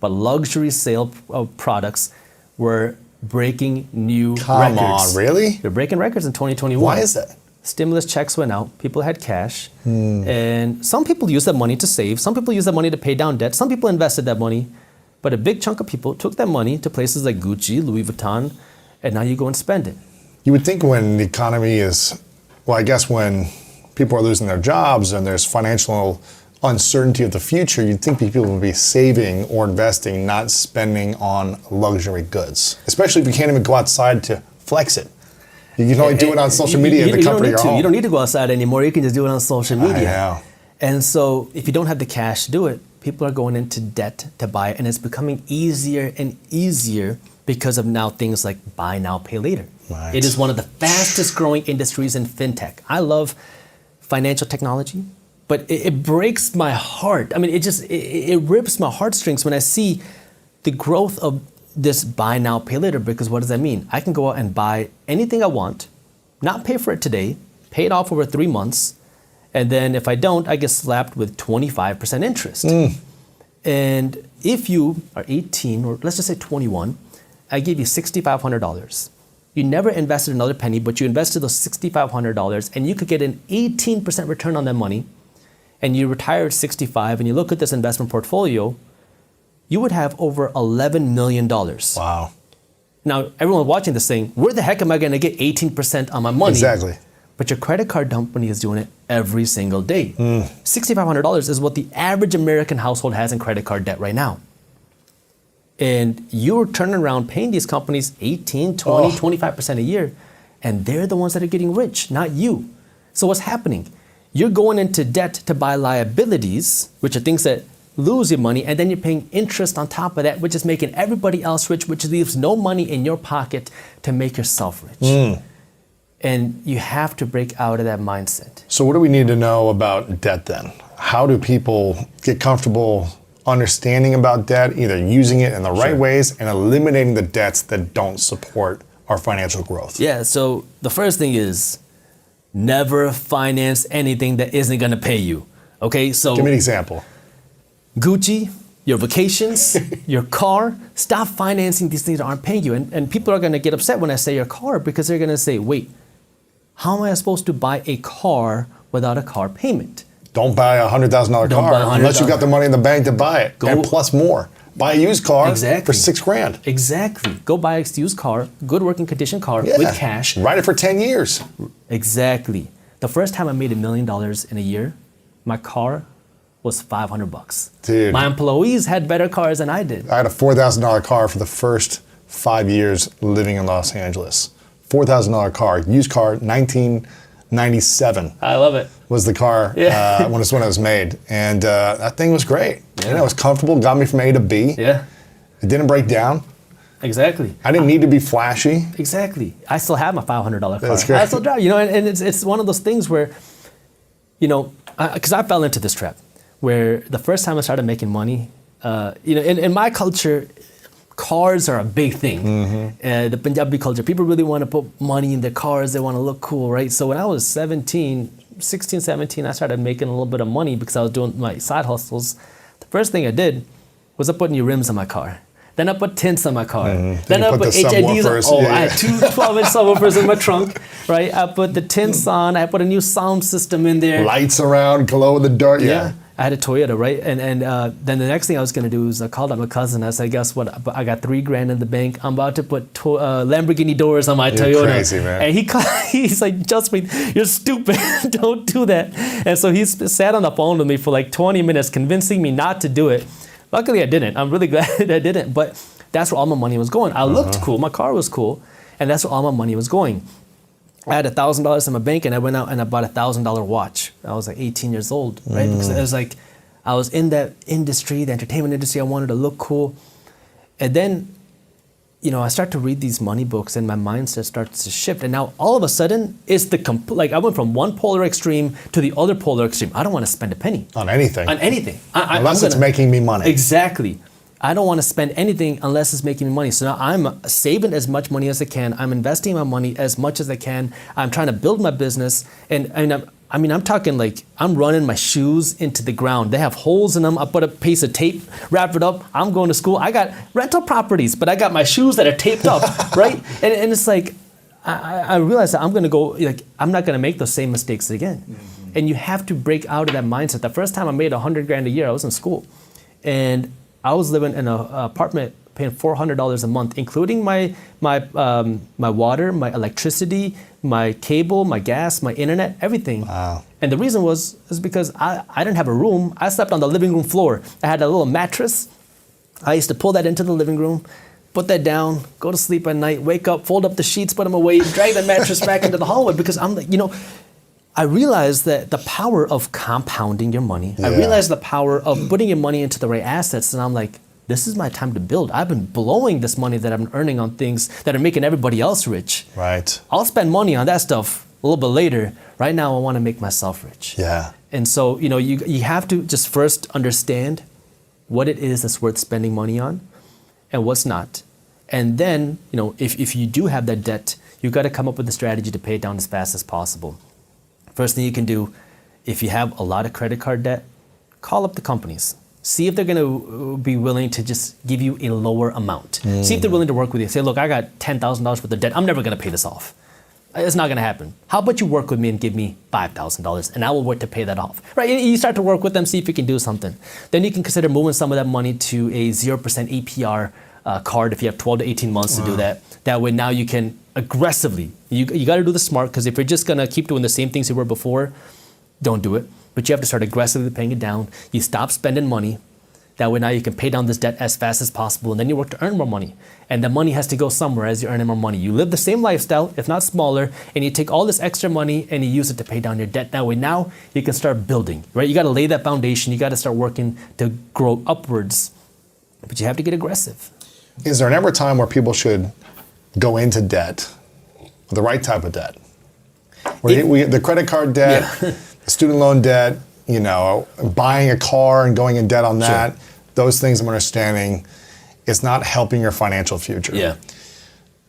but luxury sale of products were breaking new records. Come on, really? They're breaking records in 2021. Why is that? Stimulus checks went out, people had cash, and some people used that money to save, some people used that money to pay down debt, some people invested that money, but a big chunk of people took that money to places like Gucci, Louis Vuitton, and now you go and spend it. You would think when the economy is, I guess when people are losing their jobs and there's financial uncertainty of the future, you'd think people would be saving or investing, not spending on luxury goods, especially if you can't even go outside to flex it. You can only do it on social media in the comfort of your home. You don't need to go outside anymore. You can just do it on social media. I know. And so if you don't have the cash to do it, people are going into debt to buy it, and it's becoming easier and easier because of now things like buy now, pay later. Right. It is one of the fastest growing industries in fintech. I love financial technology, but it breaks my heart. I mean, it rips my heartstrings when I see the growth of this buy now, pay later, because what does that mean? I can go out and buy anything I want, not pay for it today, pay it off over 3 months, and then if I don't, I get slapped with 25% interest. And if you are 18, or let's just say 21, I give you $6,500. You never invested another penny, but you invested those $6,500, and you could get an 18% return on that money, and you retire at 65, and you look at this investment portfolio, you would have over $11 million. Wow. Now, everyone watching this saying, where the heck am I going to get 18% on my money? Exactly. but your credit card company is doing it every single day. $6,500 is what the average American household has in credit card debt right now. And you're turning around paying these companies 18, 20, 25% a year, and they're the ones that are getting rich, not you. So what's happening? You're going into debt to buy liabilities, which are things that lose your money, and then you're paying interest on top of that, which is making everybody else rich, which leaves no money in your pocket to make yourself rich. And you have to break out of that mindset. So what do we need to know about debt then? How do people get comfortable understanding about debt, either using it in the right ways and eliminating the debts that don't support our financial growth? Yeah, so the first thing is never finance anything that isn't gonna pay you. Okay, so Give me an example. Gucci, your vacations, your car, stop financing these things that aren't paying you. And people are gonna get upset when I say your car because they're gonna say, wait, how am I supposed to buy a car without a car payment? Don't buy a $100,000 Don't car buy a unless you $100,000. got the money in the bank to buy it, and plus more. Buy a used car for Exactly. $6,000. Exactly. Go buy a used car, good working condition car with cash. Ride it for 10 years. Exactly. The first time I made $1 million in a year, my car was $500. Dude. My employees had better cars than I did. I had a $4,000 car for the first 5 years living in Los Angeles. $4,000 car, used car, 1997 I love it. was the car when it was made. And that thing was great. Yeah. It was comfortable, got me from A to B. Yeah, It didn't break down. exactly. I didn't need to be flashy. Exactly. I still have my $500 car. That's great. I still drive, and it's one of those things where, because I fell into this trap, where the first time I started making money, in my culture, cars are a big thing. The Punjabi culture, people really want to put money in their cars. They want to look cool, right? So when I was 16, 17, I started making a little bit of money because I was doing my side hustles. The first thing I did was I put new rims on my car. Then I put tints on my car. Then you I put put the HIDs on. subwoofers. Oh, Yeah, I had two 12-inch subwoofers in my trunk, right? I put the tints on. I put a new sound system in there. Lights around, glow in the dark. Yeah. I had a Toyota, right? And then the next thing I was gonna do is I called up my cousin. I said, guess what? I got $3,000 in the bank. I'm about to put Lamborghini doors on my Toyota. Crazy, man. And he's like, Justin, you're stupid. Don't do that. And so he sat on the phone with me for like 20 minutes, convincing me not to do it. Luckily, I didn't. I'm really glad I didn't. But that's where all my money was going. I looked cool. My car was cool. And that's where all my money was going. I had $1,000 in my bank, and I went out and I bought a $1,000 watch. I was like 18 years old, right? Because it was like, I was in that industry, the entertainment industry. I wanted to look cool. And then, I start to read these money books, and my mindset starts to shift. And now all of a sudden, it's I went from one polar extreme to the other polar extreme. I don't want to spend a penny On anything. on anything. Unless it's making me money. Exactly. I don't want to spend anything unless it's making me money. So now I'm saving as much money as I can. I'm investing my money as much as I can. I'm trying to build my business. And I'm talking like I'm running my shoes into the ground. They have holes in them. I put a piece of tape, wrap it up. I'm going to school. I got rental properties, but I got my shoes that are taped up, right? And it's like, I realized that I'm going to go, I'm not going to make those same mistakes again. And you have to break out of that mindset. The first time I made $100,000 a year, I was in school. And I was living in an apartment paying $400 a month, including my water, my electricity, my cable, my gas, my internet, everything. Wow. And the reason is because I didn't have a room. I slept on the living room floor. I had a little mattress. I used to pull that into the living room, put that down, go to sleep at night, wake up, fold up the sheets, put them away, drag the mattress back into the hallway because I'm like, I realized that the power of compounding your money. I realized the power of putting your money into the right assets. And I'm like, this is my time to build. I've been blowing this money that I'm earning on things that are making everybody else rich. Right. I'll spend money on that stuff a little bit later. Right now, I want to make myself rich. Yeah. And so, you have to just first understand what it is that's worth spending money on and what's not. And then, if you do have that debt, you've got to come up with a strategy to pay it down as fast as possible. First thing you can do, if you have a lot of credit card debt, call up the companies. See if they're going to be willing to just give you a lower amount. See if they're willing to work with you. Say, look, I got $10,000 worth of debt. I'm never going to pay this off. It's not going to happen. How about you work with me and give me $5,000 and I will work to pay that off. Right? You start to work with them, see if you can do something. Then you can consider moving some of that money to a 0% APR card if you have 12 to 18 months to do that. That way now you can aggressively, you got to do the smart, because if you're just going to keep doing the same things you were before, don't do it. But you have to start aggressively paying it down. You stop spending money. That way now you can pay down this debt as fast as possible, and then you work to earn more money. And the money has to go somewhere as you're earning more money. You live the same lifestyle, if not smaller, and you take all this extra money and you use it to pay down your debt. That way now you can start building, right? You got to lay that foundation. You got to start working to grow upwards, but you have to get aggressive. Is there ever a time where people should go into debt, the right type of debt? The credit card debt, Yeah. the student loan debt, buying a car and going in debt on that, those things I'm understanding, it's not helping your financial future. Yeah.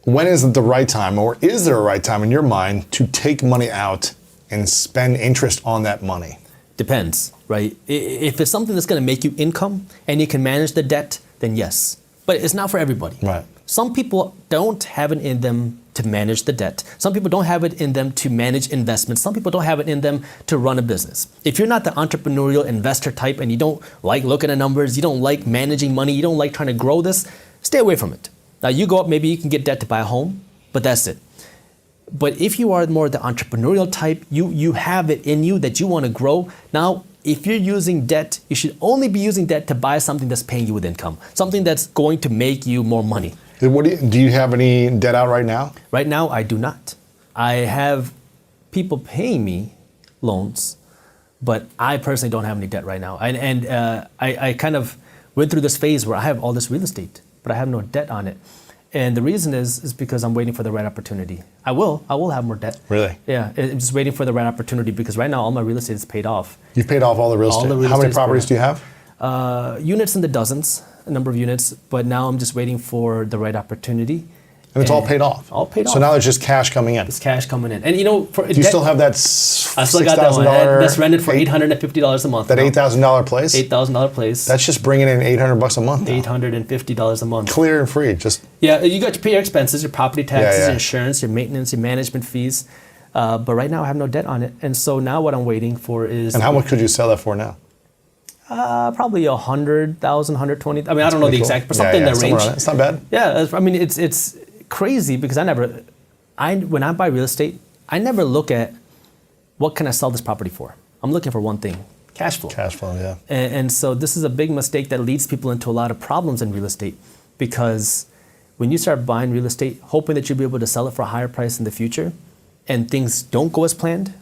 When is it the right time, or is there a right time in your mind to take money out and spend interest on that money? Depends, right? If it's something that's going to make you income and you can manage the debt, then yes. But it's not for everybody. Right. Some people don't have it in them to manage the debt. Some people don't have it in them to manage investments. Some people don't have it in them to run a business. If you're not the entrepreneurial investor type and you don't like looking at numbers, you don't like managing money, you don't like trying to grow this, stay away from it. Now you go up, maybe you can get debt to buy a home, but that's it. But if you are more the entrepreneurial type, you have it in you that you want to grow. Now, if you're using debt, you should only be using debt to buy something that's paying you with income, something that's going to make you more money. Do you have any debt out right now? Right now, I do not. I have people paying me loans, but I personally don't have any debt right now. I kind of went through this phase where I have all this real estate, but I have no debt on it. And the reason is because I'm waiting for the right opportunity. I will have more debt. Really? Yeah, I'm just waiting for the right opportunity, because right now all my real estate is paid off. You've paid off all the real estate. the real How many estate is properties paid do you have? Units in the dozens, a number of units, but now I'm just waiting for the right opportunity. And it's all paid off. All paid So off. now there's just cash coming in. It's cash coming in. And for Do you still have that I still got that one. $6,000? That's rented for $850 a month. That now. $8,000 place? $8,000 place. That's just bringing in $800 a month. now. $850 a month. Clear and free. Just Yeah, you got to pay your expenses, your property taxes, Yeah. your insurance, your maintenance, your management fees. But right now I have no debt on it. And so now what I'm waiting for is... and how much could you sell that for now? probably 100,000, 120. I mean, I don't know the Pretty exact, cool. but something in that somewhere range. around it. It's not bad. Yeah, I mean, it's crazy because when I buy real estate, I never look at what can I sell this property for. I'm looking for one thing: cash flow. Cash flow, yeah. And so this is a big mistake that leads people into a lot of problems in real estate, because when you start buying real estate, hoping that you'll be able to sell it for a higher price in the future, and things don't go as planned,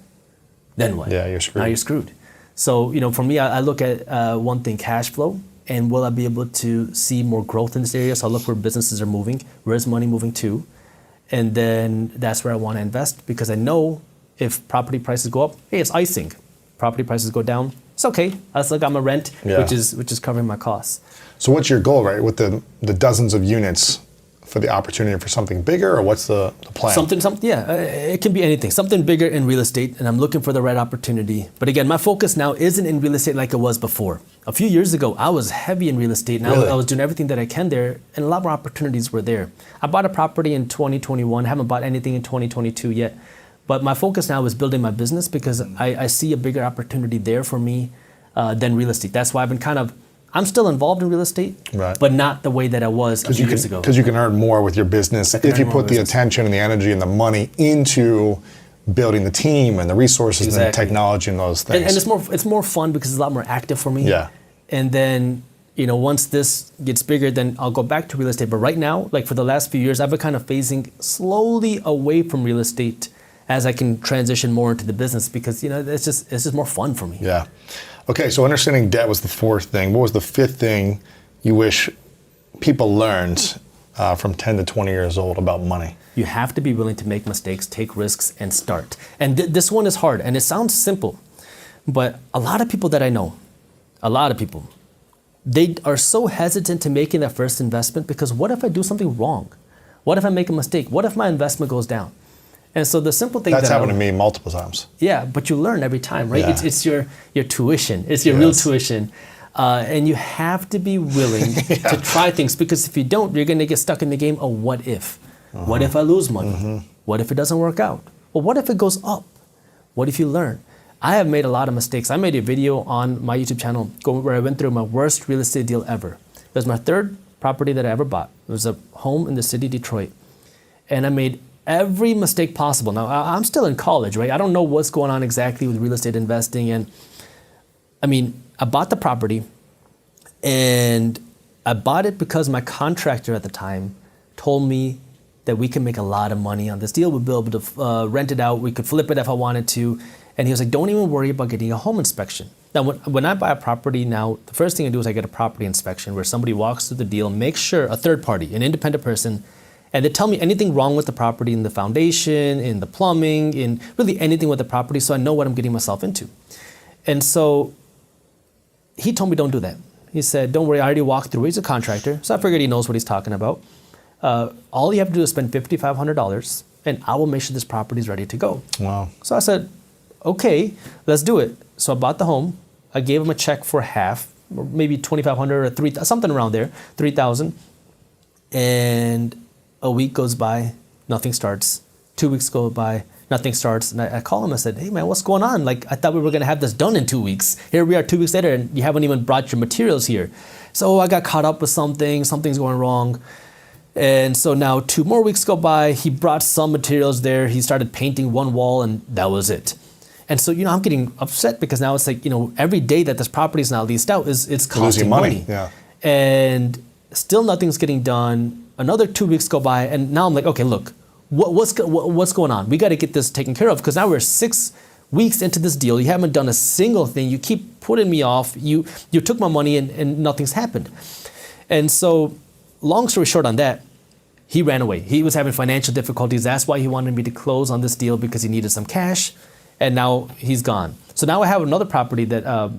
then what? Yeah, you're screwed. Now you're screwed. So, for me, I look at one thing: cash flow, and will I be able to see more growth in this area? So I look where businesses are moving, where's money moving to, and then that's where I want to invest, because I know if property prices go up, hey, it's icing. Property prices go down, it's okay. I still got my rent, Yeah. which is covering my costs. So what's your goal, right? With the dozens of units for the opportunity for something bigger, or what's the plan? Something, yeah, it can be anything. Something bigger in real estate, and I'm looking for the right opportunity. But again, my focus now isn't in real estate like it was before. A few years ago, I was heavy in real estate, and Really? I was doing everything that I can there, and a lot more opportunities were there. I bought a property in 2021, haven't bought anything in 2022 yet. But my focus now is building my business, because I see a bigger opportunity there for me than real estate. That's why I've been I'm still involved in real estate, Right. but not the way that I was a few years ago. Because you can earn more with your business if you earn more put the business. attention and the energy and the money into building the team and the resources and the Exactly. technology and those things. And it's more fun because it's a lot more active for me. Yeah. And then, once this gets bigger, then I'll go back to real estate. But right now, like for the last few years, I've been kind of phasing slowly away from real estate as I can transition more into the business, because it's just more fun for me. Yeah. Okay, so understanding debt was the fourth thing. What was the fifth thing you wish people learned from 10 to 20 years old about money? You have to be willing to make mistakes, take risks, and start. And this one is hard, and it sounds simple, but a lot of people that I know, they are so hesitant to making that first investment, because what if I do something wrong? What if I make a mistake? What if my investment goes down? And so the simple thing That's that happened to me multiple times. Yeah, but you learn every time, right? Yeah. It's your tuition. It's your real Yes. tuition. And you have to be willing to try things, because if you don't, you're going to get stuck in the game of what if. What if I lose money? What if it doesn't work out? Well, what if it goes up? What if you learn? I have made a lot of mistakes. I made a video on my YouTube channel where I went through my worst real estate deal ever. It was my third property that I ever bought. It was a home in the city of Detroit. And I made every mistake possible. Now, I'm still in college, right? I don't know what's going on exactly with real estate investing. And I mean, I bought the property and I bought it because my contractor at the time told me that we can make a lot of money on this deal. We'll be able to rent it out. We could flip it if I wanted to. And he was like, don't even worry about getting a home inspection. Now, when I buy a property now, the first thing I do is I get a property inspection where somebody walks through the deal, makes sure, a third party, an independent person, and they tell me anything wrong with the property in the foundation, in the plumbing, in really anything with the property, so I know what I'm getting myself into. And so he told me don't do that. He said, don't worry, I already walked through. He's a contractor, so I figured he knows what he's talking about. All you have to do is spend $5,500 and I will make sure this property is ready to go. Wow. So I said, okay, let's do it. So I bought the home. I gave him a check for half, or maybe $2,500 or $3,000, something around there, $3,000. And a week goes by, nothing starts. 2 weeks go by, nothing starts. And I call him, I said, hey man, what's going on? Like, I thought we were gonna have this done in 2 weeks. Here we are 2 weeks later and you haven't even brought your materials here. So I got caught up with something's going wrong. And so now 2 more weeks go by, he brought some materials there, he started painting one wall and that was it. And so, I'm getting upset because now it's like, every day that this property is now leased out it's costing money. Yeah. And still nothing's getting done. Another 2 weeks go by and now I'm like, okay, look, what's going on? We got to get this taken care of because now we're 6 weeks into this deal. You haven't done a single thing. You keep putting me off. You took my money and nothing's happened. And so long story short on that, he ran away. He was having financial difficulties. That's why he wanted me to close on this deal because he needed some cash. And now he's gone. So now I have another property that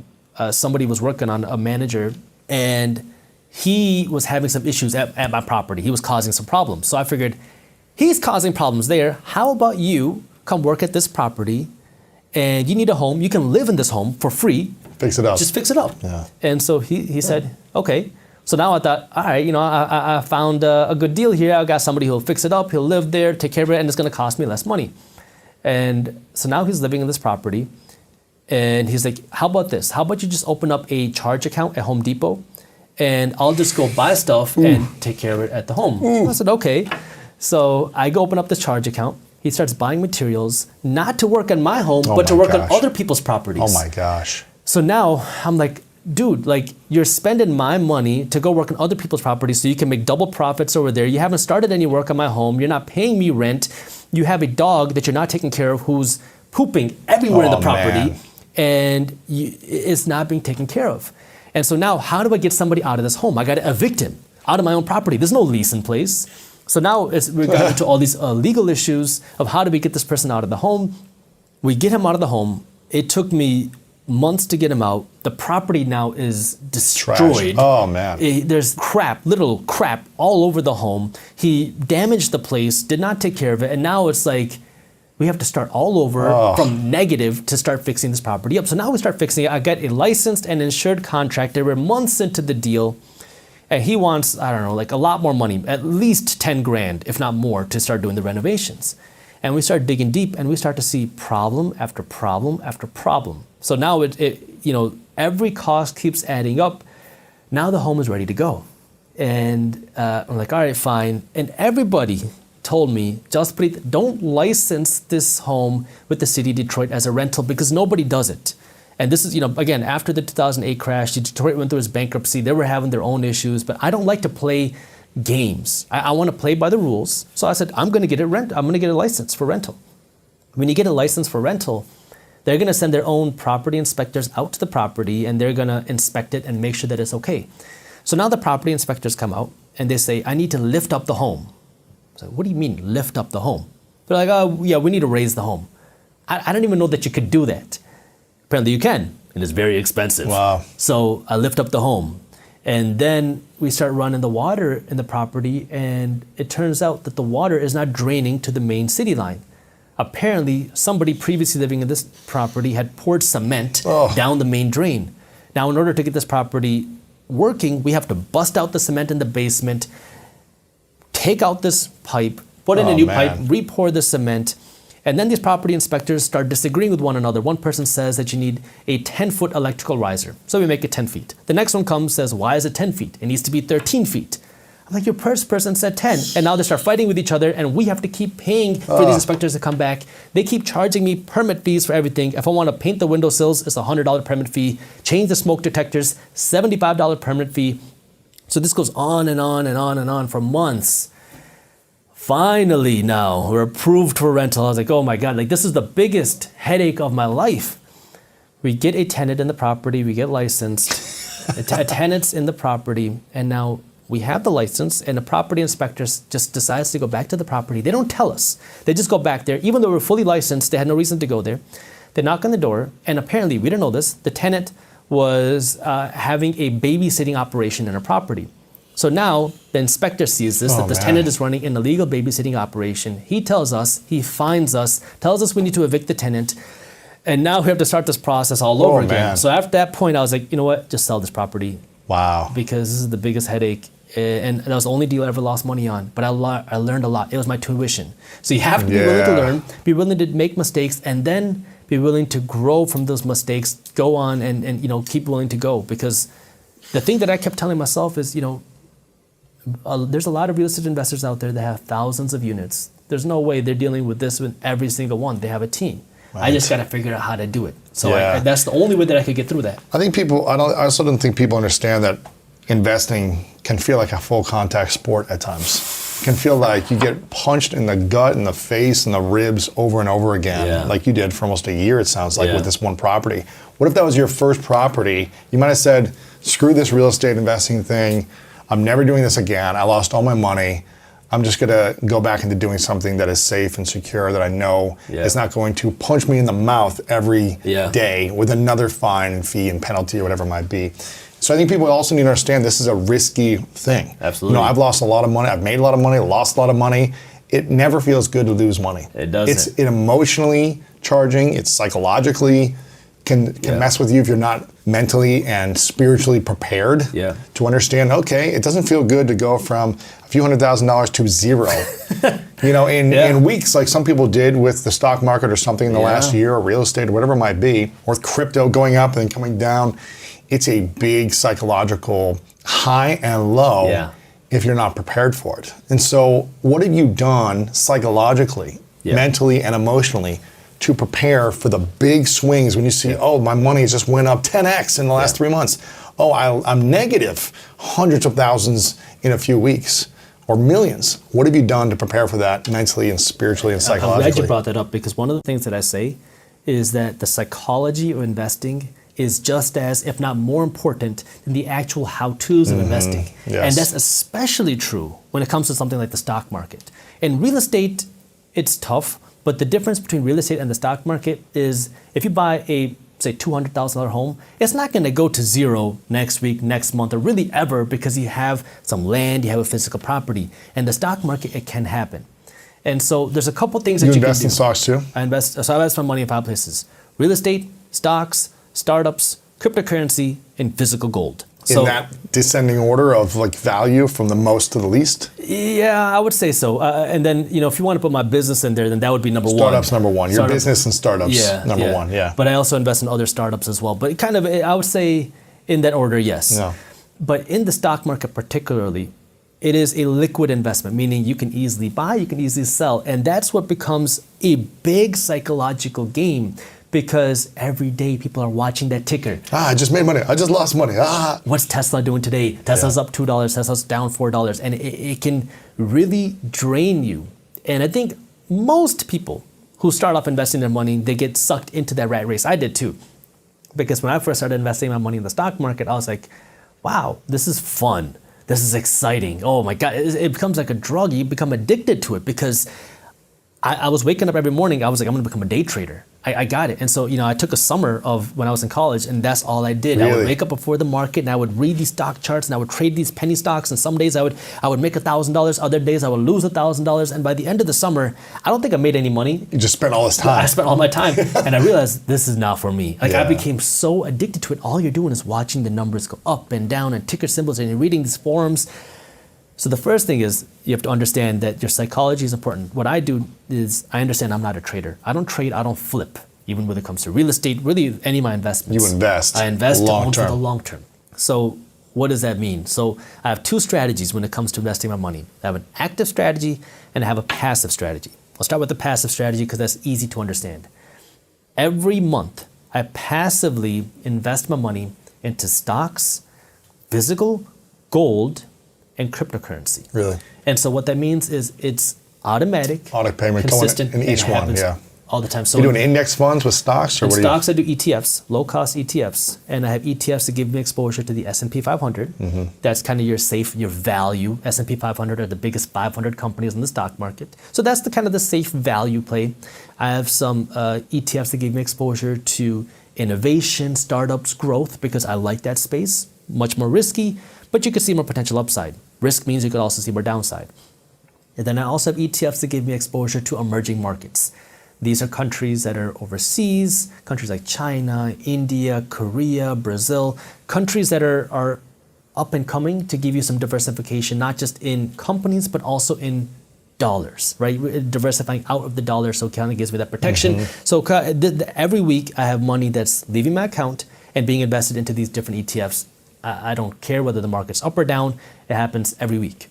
somebody was working on, a manager, and he was having some issues at my property. He was causing some problems. So I figured, he's causing problems there. How about you come work at this property and you need a home. You can live in this home for free. Fix it up. Just fix it up. Yeah. And so he said, okay. So now I thought, all right, I found a good deal here. I got somebody who'll fix it up. He'll live there, take care of it, and it's going to cost me less money. And so now he's living in this property. And he's like, how about this? How about you just open up a charge account at Home Depot and I'll just go buy stuff and take care of it at the home. I said, okay. So I go open up this charge account. He starts buying materials, not to work on my home, but to work on other people's properties. Oh my gosh. So now I'm like, dude, like you're spending my money to go work on other people's properties so you can make double profits over there. You haven't started any work on my home. You're not paying me rent. You have a dog that you're not taking care of who's pooping everywhere in the property. Man. And it's not being taken care of. And so now how do I get somebody out of this home? I got to evict him out of my own property. There's no lease in place. So now we got into all these legal issues of how do we get this person out of the home? We get him out of the home. It took me months to get him out. The property now is destroyed. Trash. Oh man. There's crap, literal crap all over the home. He damaged the place, did not take care of it, and now it's like we have to start all over from negative to start fixing this property up. So now we start fixing it. I got a licensed and insured contractor. We're months into the deal, and he wants, I don't know, like a lot more money, at least 10 grand, if not more, to start doing the renovations. And we start digging deep, and we start to see problem after problem after problem. So now every cost keeps adding up. Now the home is ready to go. And I'm like, all right, fine. And everybody told me, Jaspreet, don't license this home with the city of Detroit as a rental because nobody does it. And this is, again, after the 2008 crash, Detroit went through its bankruptcy. They were having their own issues, but I don't like to play games. I want to play by the rules. So I said, I'm going to get a license for rental. When you get a license for rental, they're going to send their own property inspectors out to the property and they're going to inspect it and make sure that it's okay. So now the property inspectors come out and they say, I need to lift up the home. So what do you mean lift up the home? They're like, oh yeah, we need to raise the home. I don't even know that you could do that. Apparently you can, and it's very expensive. Wow. So I lift up the home. And then we start running the water in the property, and it turns out that the water is not draining to the main city line. Apparently, somebody previously living in this property had poured cement down the main drain. Now, in order to get this property working, we have to bust out the cement in the basement, take out this pipe, put in a new pipe, re-pour the cement, and then these property inspectors start disagreeing with one another. One person says that you need a 10-foot electrical riser, so we make it 10 feet. The next one comes, says, why is it 10 feet? It needs to be 13 feet. I'm like, your first person said 10. And now they start fighting with each other, and we have to keep paying for these inspectors to come back. They keep charging me permit fees for everything. If I want to paint the windowsills, it's a $100 permit fee. Change the smoke detectors, $75 permit fee. So this goes on and on and on and on for months. Finally, now we're approved for rental. I was like, oh my God, like this is the biggest headache of my life. We get a tenant in the property, we get licensed, a tenant's in the property, and now we have the license, and the property inspectors just decides to go back to the property. They don't tell us. They just go back there. Even though we're fully licensed, they had no reason to go there. They knock on the door, and apparently, we didn't know this, the tenant was having a babysitting operation in a property. So now the inspector sees this, that this tenant is running an illegal babysitting operation. He tells us, he fines us, tells us we need to evict the tenant, and now we have to start this process all over again. Man. So after that point, I was like, you know what, just sell this property. Wow. Because this is the biggest headache. And that was the only deal I ever lost money on. But I learned a lot. It was my tuition. So you have to be willing to learn, be willing to make mistakes, and then be willing to grow from those mistakes, go on and keep willing to go. Because the thing that I kept telling myself is, there's a lot of real estate investors out there that have thousands of units. There's no way they're dealing with this with every single one. They have a team. Right. I just got to figure out how to do it. So that's the only way that I could get through that. I think I also don't think people understand that investing can feel like a full contact sport at times. It can feel like you get punched in the gut, in the face, and the ribs over and over again, like you did for almost a year, it sounds like, with this one property. What if that was your first property? You might have said, screw this real estate investing thing. I'm never doing this again. I lost all my money. I'm just going to go back into doing something that is safe and secure that I know is not going to punch me in the mouth every day with another fine and fee and penalty or whatever it might be. So I think people also need to understand this is a risky thing. Absolutely. I've lost a lot of money. I've made a lot of money, lost a lot of money. It never feels good to lose money. It doesn't. It's emotionally charging. It's psychologically can mess with you if you're not mentally and spiritually prepared to understand, okay, it doesn't feel good to go from a few $100,000 to zero. In weeks, like some people did with the stock market or something in the last year, or real estate or whatever it might be, or with crypto going up and then coming down. It's a big psychological high and low if you're not prepared for it. And so what have you done psychologically, mentally, and emotionally to prepare for the big swings when you see, oh, my money just went up 10x in the last 3 months. Oh, I'm negative hundreds of thousands in a few weeks or millions. What have you done to prepare for that mentally and spiritually and psychologically? I'm glad you brought that up, because one of the things that I say is that the psychology of investing is just as, if not more important than the actual how-tos of investing. Yes. And that's especially true when it comes to something like the stock market. In real estate, it's tough, but the difference between real estate and the stock market is if you buy a, say, $200,000 home, it's not going to go to zero next week, next month, or really ever, because you have some land, you have a physical property. And the stock market, it can happen. And so there's a couple things that you can do. You invest in stocks too? I invest my money in 5 places: real estate, stocks, startups, cryptocurrency, and physical gold. In that descending order of like value from the most to the least? Yeah, I would say so. And then, if you want to put my business in there, then that would be number one. Startups number one. Your business and startups number one. But I also invest in other startups as well. But kind of, I would say in that order, yes. Yeah. But in the stock market particularly, it is a liquid investment, meaning you can easily buy, you can easily sell. And that's what becomes a big psychological game, because every day people are watching that ticker. I just made money. I just lost money. What's Tesla doing today? Tesla's up $2. Tesla's down $4. And it can really drain you. And I think most people who start off investing their money, they get sucked into that rat race. I did too. Because when I first started investing my money in the stock market, I was like, wow, this is fun. This is exciting. Oh my God. It becomes like a drug. You become addicted to it, because I was waking up every morning. I was like, I'm going to become a day trader. I got it. And so, I took a summer of when I was in college, and that's all I did. Really? I would wake up before the market, and I would read these stock charts, and I would trade these penny stocks. And some days I would make $1,000. Other days I would lose $1,000. And by the end of the summer, I don't think I made any money. You just spent all this time. I spent all my time. And I realized this is not for me. I became so addicted to it. All you're doing is watching the numbers go up and down and ticker symbols, and you're reading these forums. So the first thing is you have to understand that your psychology is important. What I do is I understand I'm not a trader. I don't trade, I don't flip, even when it comes to real estate, really any of my investments. You invest. I invest to own for long-term. the long term. So what does that mean? So I have two strategies when it comes to investing my money. I have an active strategy and I have a passive strategy. I'll start with the passive strategy because that's easy to understand. Every month, I passively invest my money into stocks, physical, gold, and cryptocurrency. Really? And so what that means is it's automatic, Auto payment going consistent, in and each it one, happens yeah. all the time. So You doing index funds with stocks, or in what stocks, I do ETFs, low-cost ETFs, and I have ETFs that give me exposure to the S&P 500. That's kind of your safe, your value. S&P 500 are the biggest 500 companies in the stock market. So that's the kind of the safe value play. I have some ETFs that give me exposure to innovation, startups, growth, because I like that space. Much more risky, but you could see more potential upside. Risk means you could also see more downside. And then I also have ETFs that give me exposure to emerging markets. These are countries that are overseas, countries like China, India, Korea, Brazil, countries that are up and coming to give you some diversification, not just in companies, but also in dollars, right? Diversifying out of the dollar, so it kind of gives me that protection. So every week I have money that's leaving my account and being invested into these different ETFs. I don't care whether the market's up or down. It happens every week.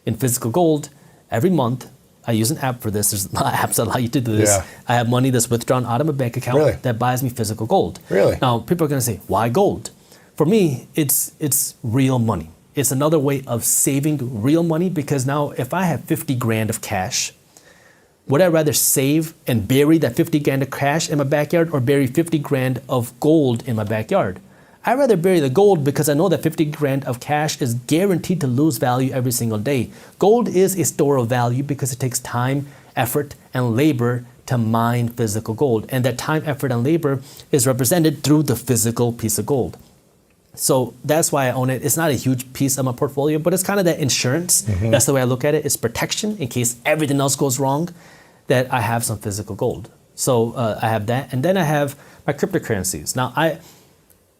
In physical gold, every month, I use an app for this. There's a lot of apps that allow you to do this. Yeah. I have money that's withdrawn out of my bank account Really? that buys me physical gold. Really? Now, people are going to say, why gold? For me, it's real money. It's another way of saving real money, because now if I have 50 grand of cash, would I rather save and bury that 50 grand of cash in my backyard, or bury 50 grand of gold in my backyard? I'd rather bury the gold because I know that 50 grand of cash is guaranteed to lose value every single day. Gold is a store of value because it takes time, effort, and labor to mine physical gold. And that time, effort, and labor is represented through the physical piece of gold. So that's why I own it. It's not a huge piece of my portfolio, but it's kind of that insurance. That's the way I look at it. It's protection in case everything else goes wrong, that I have some physical gold. So I have that. And then I have my cryptocurrencies. Now,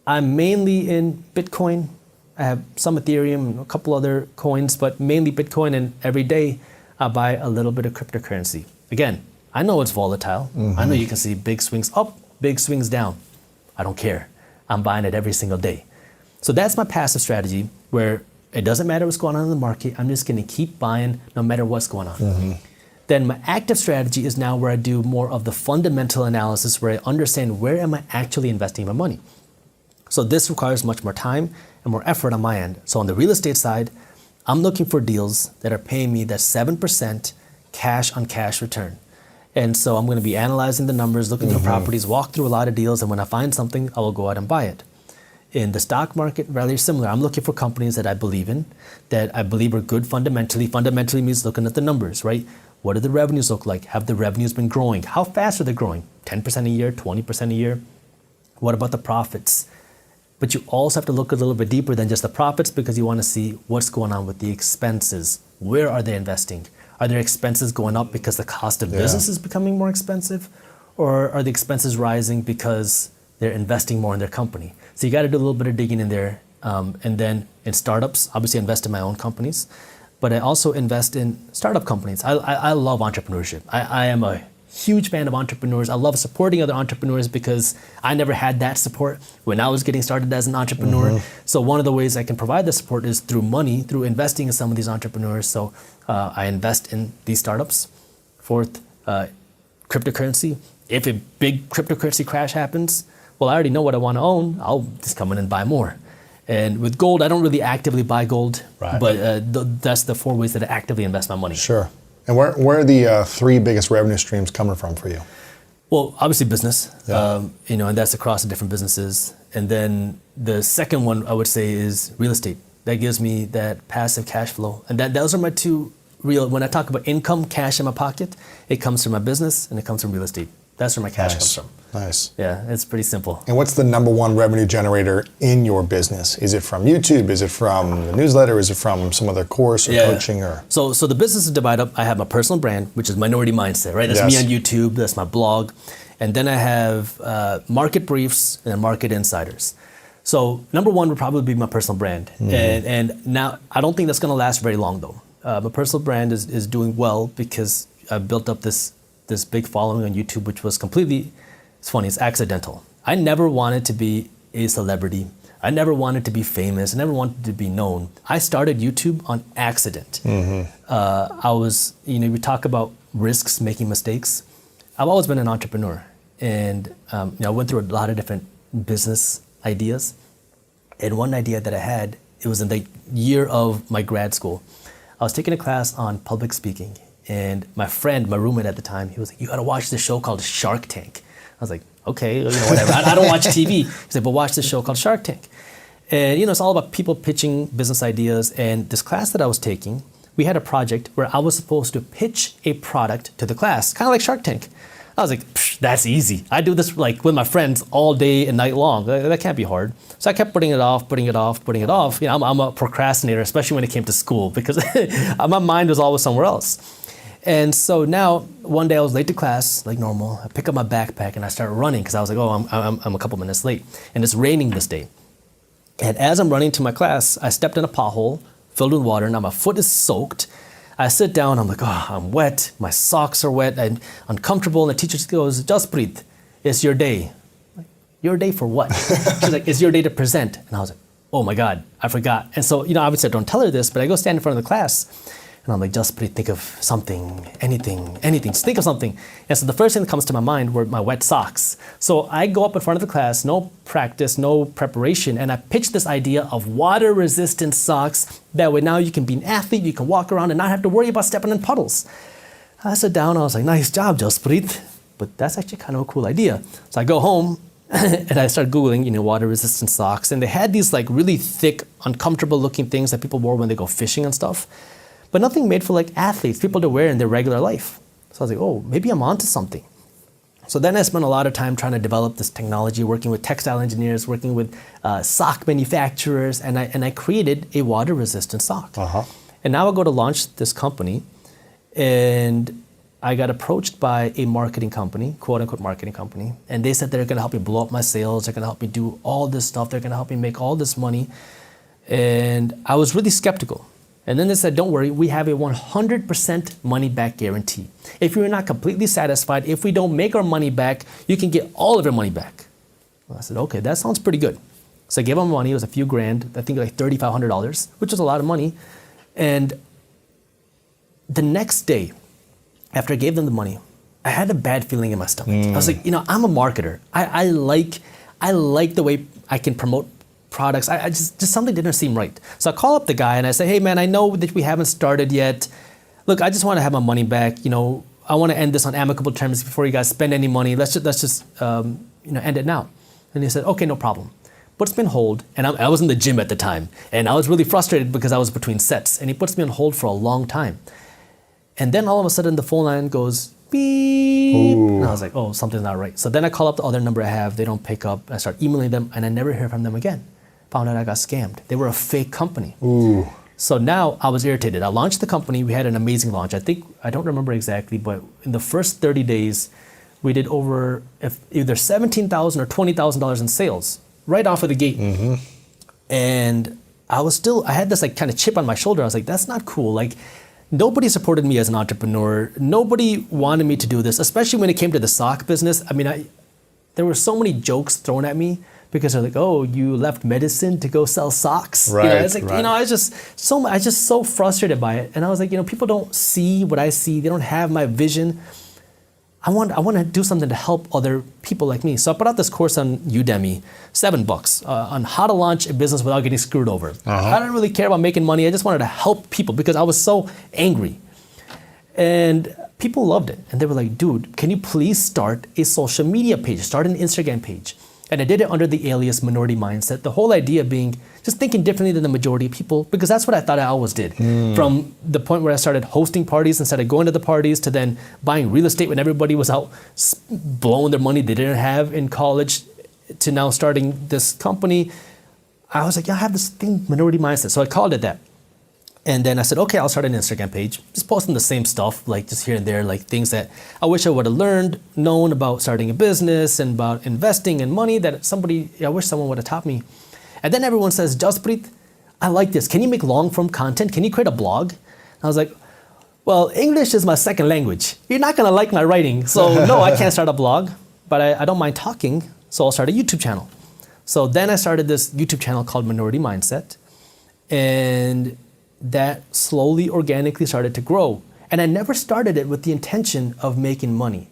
I'm mainly in Bitcoin. I have some Ethereum and a couple other coins, but mainly Bitcoin. And every day I buy a little bit of cryptocurrency. Again, I know it's volatile. I know you can see big swings up, big swings down. I don't care. I'm buying it every single day. So that's my passive strategy, where it doesn't matter what's going on in the market. I'm just going to keep buying no matter what's going on. Then my active strategy is now where I do more of the fundamental analysis, where I understand where am I actually investing my money. So this requires much more time and more effort on my end. So on the real estate side, I'm looking for deals that are paying me that 7% cash on cash return. And so I'm going to be analyzing the numbers, looking through properties, walk through a lot of deals, and when I find something, I will go out and buy it. In the stock market, rather similar. I'm looking for companies that I believe in, that I believe are good fundamentally. Fundamentally means looking at the numbers, right? What do the revenues look like? Have the revenues been growing? How fast are they growing? 10% a year, 20% a year? What about the profits? But you also have to look a little bit deeper than just the profits, because you want to see what's going on with the expenses. Where are they investing? Are their expenses going up because the cost of business is becoming more expensive? Or are the expenses rising because they're investing more in their company? So you got to do a little bit of digging in there. And then in startups, obviously I invest in my own companies, but I also invest in startup companies. I love entrepreneurship. I am a huge fan of entrepreneurs. I love supporting other entrepreneurs because I never had that support when I was getting started as an entrepreneur. So one of the ways I can provide the support is through money, through investing in some of these entrepreneurs. So I invest in these startups. Fourth, cryptocurrency. If a big cryptocurrency crash happens, well, I already know what I want to own. I'll just come in and buy more. And with gold, I don't really actively buy gold, but that's the 4 ways that I actively invest my money. Sure. And where are the 3 biggest revenue streams coming from for you? Well, obviously business, Yeah. and that's across the different businesses. And then the second one I would say is real estate. That gives me that passive cash flow. And those are my 2 real, when I talk about income, cash in my pocket, it comes from my business and it comes from real estate. That's where my cash comes from. Nice. Yeah, it's pretty simple. And what's the number 1 revenue generator in your business? Is it from YouTube? Is it from the newsletter? Is it from some other course or coaching? Or So the business is divided up. I have my personal brand, which is Minority Mindset, right? That's me on YouTube. That's my blog. And then I have market briefs and then market insiders. So number 1 would probably be my personal brand. And now I don't think that's going to last very long, though. My personal brand is doing well because I've built up this big following on YouTube, which was completely, it's funny, it's accidental. I never wanted to be a celebrity. I never wanted to be famous. I never wanted to be known. I started YouTube on accident. I was, we talk about risks, making mistakes. I've always been an entrepreneur, and I went through a lot of different business ideas. And one idea that I had, it was in the year of my grad school. I was taking a class on public speaking, and my friend, my roommate at the time, he was like, "You got to watch this show called Shark Tank." I was like, "Okay, whatever. I don't watch TV." He's like, "But watch this show called Shark Tank." And it's all about people pitching business ideas. And this class that I was taking, we had a project where I was supposed to pitch a product to the class, kind of like Shark Tank. I was like, that's easy. I do this like with my friends all day and night long. That can't be hard. So I kept putting it off. I'm a procrastinator, especially when it came to school, because my mind was always somewhere else. And so now, one day I was late to class, like normal. I pick up my backpack and I start running because I was like, I'm a couple minutes late. And it's raining this day. And as I'm running to my class, I stepped in a pothole filled with water. Now my foot is soaked. I sit down, I'm like, I'm wet, my socks are wet, I'm uncomfortable, and the teacher just goes, "Jaspreet, it's your day." I'm like, "Your day for what?" She's like, "It's your day to present." And I was like, oh my God, I forgot. And so, obviously I don't tell her this, but I go stand in front of the class, and I'm like, "Jaspreet, think of something, anything, just think of something." And so the first thing that comes to my mind were my wet socks. So I go up in front of the class, no practice, no preparation, and I pitch this idea of water-resistant socks. That way now you can be an athlete, you can walk around and not have to worry about stepping in puddles. I sat down, I was like, "Nice job, Jaspreet." But that's actually kind of a cool idea. So I go home and I started Googling, water-resistant socks. And they had these like really thick, uncomfortable looking things that people wore when they go fishing and stuff. But nothing made for like athletes, people to wear in their regular life. So I was like, oh, maybe I'm onto something. So then I spent a lot of time trying to develop this technology, working with textile engineers, working with sock manufacturers, and I created a water-resistant sock. And now I go to launch this company, and I got approached by a marketing company, quote-unquote marketing company, and they said they're going to help me blow up my sales, they're going to help me do all this stuff, they're going to help me make all this money. And I was really skeptical. And then they said, "Don't worry, we have a 100% money back guarantee. If you're not completely satisfied, if we don't make our money back, you can get all of your money back." Well, I said, okay, that sounds pretty good. So I gave them money, it was a few grand, I think like $3,500, which was a lot of money. And the next day, after I gave them the money, I had a bad feeling in my stomach. I was like, I'm a marketer. I like the way I can promote products. I just something didn't seem right. So I call up the guy and I say, "Hey man, I know that we haven't started yet. Look, I just want to have my money back. I want to end this on amicable terms before you guys spend any money. Let's just end it now." And he said, "Okay, no problem." Puts me on hold, and I was in the gym at the time, and I was really frustrated because I was between sets, and he puts me on hold for a long time. And then all of a sudden the phone line goes beep. Ooh. And I was like, oh, something's not right. So then I call up the other number I have, they don't pick up, I start emailing them, and I never hear from them again. Found out I got scammed. They were a fake company. Ooh. So now I was irritated. I launched the company. We had an amazing launch. I don't remember exactly, but in the first 30 days, we did over either $17,000 or $20,000 in sales right off of the gate. And I had this like kind of chip on my shoulder. I was like, that's not cool. Like, nobody supported me as an entrepreneur. Nobody wanted me to do this, especially when it came to the sock business. I mean, there were so many jokes thrown at me because they're like, "Oh, you left medicine to go sell socks." Right. It's like, I was just so frustrated by it. And I was like, people don't see what I see. They don't have my vision. I want to do something to help other people like me. So I put out this course on Udemy, $7, on how to launch a business without getting screwed over. I didn't really care about making money. I just wanted to help people because I was so angry. And people loved it. And they were like, "Dude, can you please start a social media page, start an Instagram page?" And I did it under the alias Minority Mindset. The whole idea being just thinking differently than the majority of people, because that's what I thought I always did. From the point where I started hosting parties instead of going to the parties, to then buying real estate when everybody was out blowing their money they didn't have in college, to now starting this company. I was like, I have this thing, Minority Mindset. So I called it that. And then I said, okay, I'll start an Instagram page, just posting the same stuff, like just here and there, like things that I wish I would have known about starting a business and about investing and money that I wish someone would have taught me. And then everyone says, "Jaspreet, I like this. Can you make long form content? Can you create a blog?" And I was like, well, English is my second language. You're not gonna like my writing. So no, I can't start a blog, but I don't mind talking. So I'll start a YouTube channel. So then I started this YouTube channel called Minority Mindset, and that slowly, organically started to grow. And I never started it with the intention of making money.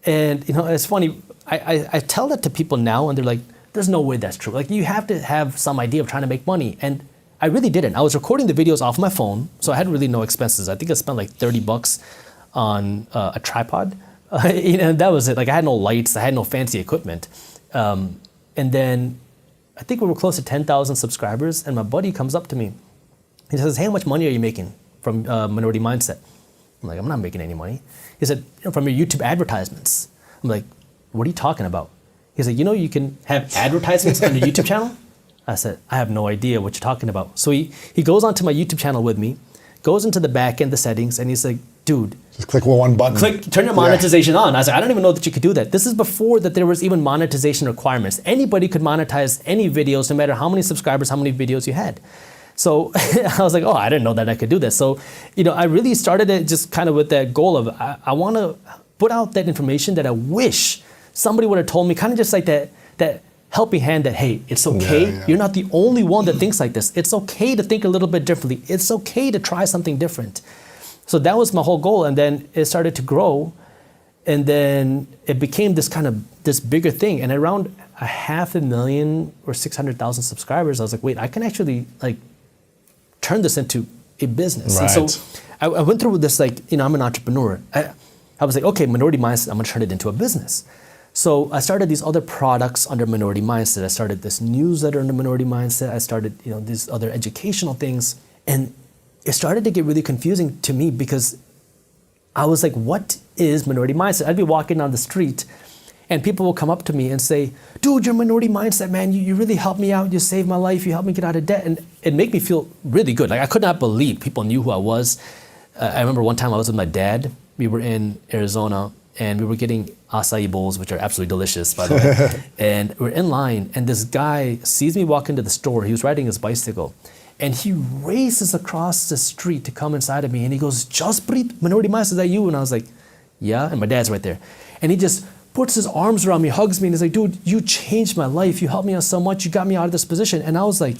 And you know, it's funny, I tell that to people now and they're like, there's no way that's true. Like, you have to have some idea of trying to make money. And I really didn't. I was recording the videos off my phone, so I had really no expenses. I think I spent like $30 on a tripod. You know, that was it. Like, I had no lights, I had no fancy equipment. And then I think we were close to 10,000 subscribers, and my buddy comes up to me. He says, hey, how much money are you making from Minority Mindset? I'm like, I'm not making any money. He said, you know, from your YouTube advertisements. I'm like, what are you talking about? He said, you know, you can have advertisements on your YouTube channel? I said, I have no idea what you're talking about. So he goes onto my YouTube channel with me, goes into the back end, the settings, and he's like, dude. Just click one button. Turn your monetization on. I was like, I don't even know that you could do that. This is before that there was even monetization requirements. Anybody could monetize any videos, no matter how many subscribers, how many videos you had. So I was like, oh, I didn't know that I could do this. So, you know, I really started it just kind of with that goal of, I want to put out that information that I wish somebody would have told me, kind of just like that helping hand that, hey, it's okay. Yeah. You're not the only one that thinks like this. It's okay to think a little bit differently. It's okay to try something different. So that was my whole goal. And then it started to grow. And then it became this bigger thing. And around 500,000 or 600,000 subscribers, I was like, wait, I can actually like turn this into a business. Right. And so I went through this, like, you know, I'm an entrepreneur. I was like, okay, Minority Mindset, I'm gonna turn it into a business. So I started these other products under Minority Mindset. I started this newsletter under Minority Mindset. I started, you know, these other educational things. And it started to get really confusing to me because I was like, what is Minority Mindset? I'd be walking down the street and people will come up to me and say, dude, you're Minority Mindset, man. You really helped me out. You saved my life. You helped me get out of debt. And it made me feel really good. Like, I could not believe people knew who I was. I remember one time I was with my dad. We were in Arizona and we were getting acai bowls, which are absolutely delicious, by the way. And we're in line, and this guy sees me walk into the store. He was riding his bicycle, and he races across the street to come inside of me, and he goes, Jaspreet, Minority Mindset, is that you? And I was like, yeah, and my dad's right there. And he just puts his arms around me, hugs me, and he's like, dude, you changed my life. You helped me out so much. You got me out of this position. And I was like,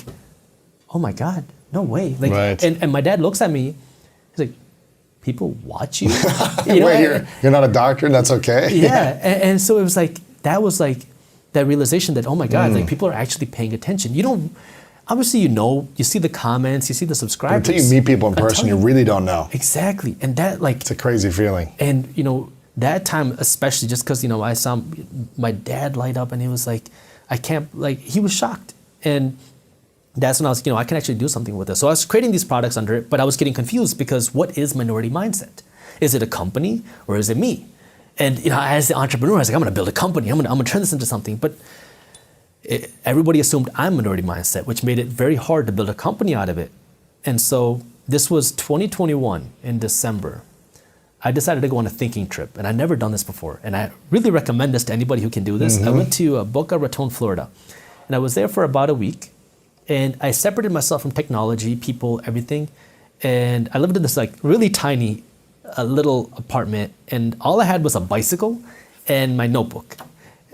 oh my God, no way. Like, right. and my dad looks at me, he's like, people watch you? You know, Wait, you're not a doctor, that's okay? Yeah, and so it was like, that was like that realization that, oh my God, like, people are actually paying attention. You don't, obviously, you know, you see the comments, you see the subscribers. Until you meet people in person, you really don't know. Exactly, and that, like. It's a crazy feeling. And, you know, that time especially, just because, you know, I saw my dad light up and he was like, I can't, like, he was shocked. And that's when I was, you know, I can actually do something with this. So I was creating these products under it, but I was getting confused because what is Minority Mindset? Is it a company or is it me? And, you know, as the entrepreneur, I was like, I'm going to build a company. I'm going to turn this into something. But everybody assumed I'm Minority Mindset, which made it very hard to build a company out of it. And so this was 2021 in December. I decided to go on a thinking trip, and I'd never done this before. And I really recommend this to anybody who can do this. I went to Boca Raton, Florida, and I was there for about a week. And I separated myself from technology, people, everything. And I lived in this like really tiny little apartment. And all I had was a bicycle and my notebook.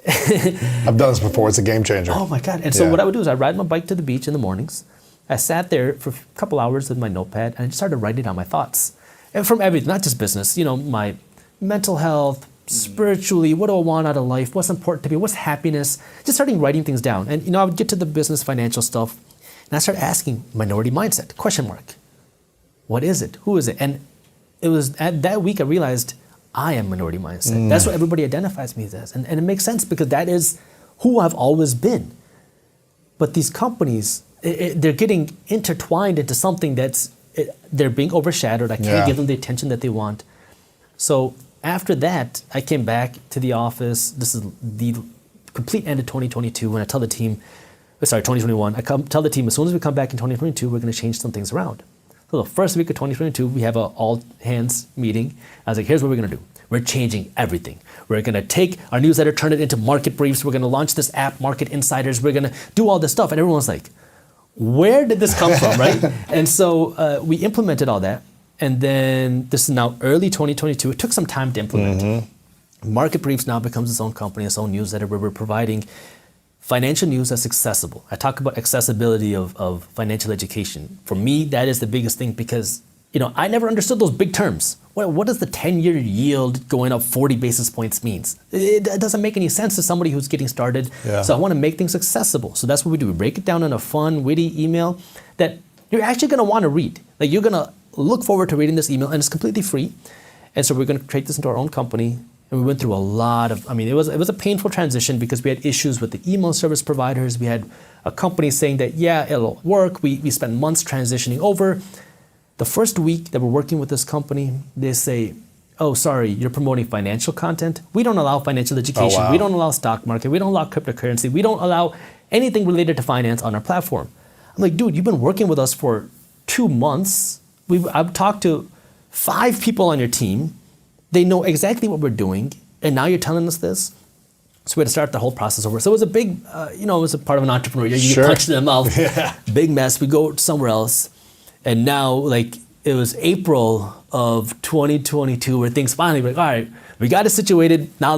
I've done this before. It's a game changer. Oh my God. And so Yeah. what I would do is I'd ride my bike to the beach in the mornings. I sat there for a couple hours with my notepad and I just started writing down my thoughts. And from everything, not just business, you know, my mental health, spiritually, what do I want out of life? What's important to me? What's happiness? Just starting writing things down. And, you know, I would get to the business, financial stuff, and I started asking Minority Mindset, question mark. What is it? Who is it? And it was at that week I realized I am Minority Mindset. That's what everybody identifies me as. And it makes sense because that is who I've always been. But these companies, they're getting intertwined into something they're being overshadowed. I can't give them the attention that they want. So after that, I came back to the office. This is the complete end of 2022 when I tell the team, 2021, tell the team, as soon as we come back in 2022, we're going to change some things around. So the first week of 2022, we have an all hands meeting. I was like, here's what we're going to do. We're changing everything. We're going to take our newsletter, turn it into market briefs. We're going to launch this app, Market Insiders. We're going to do all this stuff. And everyone's like, where did this come from, right? And so we implemented all that. And then this is now early 2022. It took some time to implement. Market Briefs now becomes its own company, its own newsletter, where we're providing financial news that's accessible. I talk about accessibility of financial education. For me, that is the biggest thing because, I never understood those big terms. What does the 10-year yield going up 40 basis points means? It doesn't make any sense to somebody who's getting started. Yeah. So I want to make things accessible. So that's what we do. We break it down in a fun, witty email that you're actually going to want to read. Like you're going to look forward to reading this email, and it's completely free. And so we're going to create this into our own company. And we went through a lot of, it was a painful transition because we had issues with the email service providers. We had a company saying that, yeah, it'll work. We spent months transitioning over. The first week that we're working with this company, they say, oh, sorry, you're promoting financial content. We don't allow financial education. Oh, wow. We don't allow stock market. We don't allow cryptocurrency. We don't allow anything related to finance on our platform. I'm like, dude, you've been working with us for 2 months. I've talked to 5 people on your team. They know exactly what we're doing. And now you're telling us this? So we had to start the whole process over. So it was a big, it was a part of an entrepreneur. You Sure. get punched in the mouth. Yeah. Big mess. We go somewhere else. And now, it was April of 2022 where things finally were like, all right, we got it situated. Now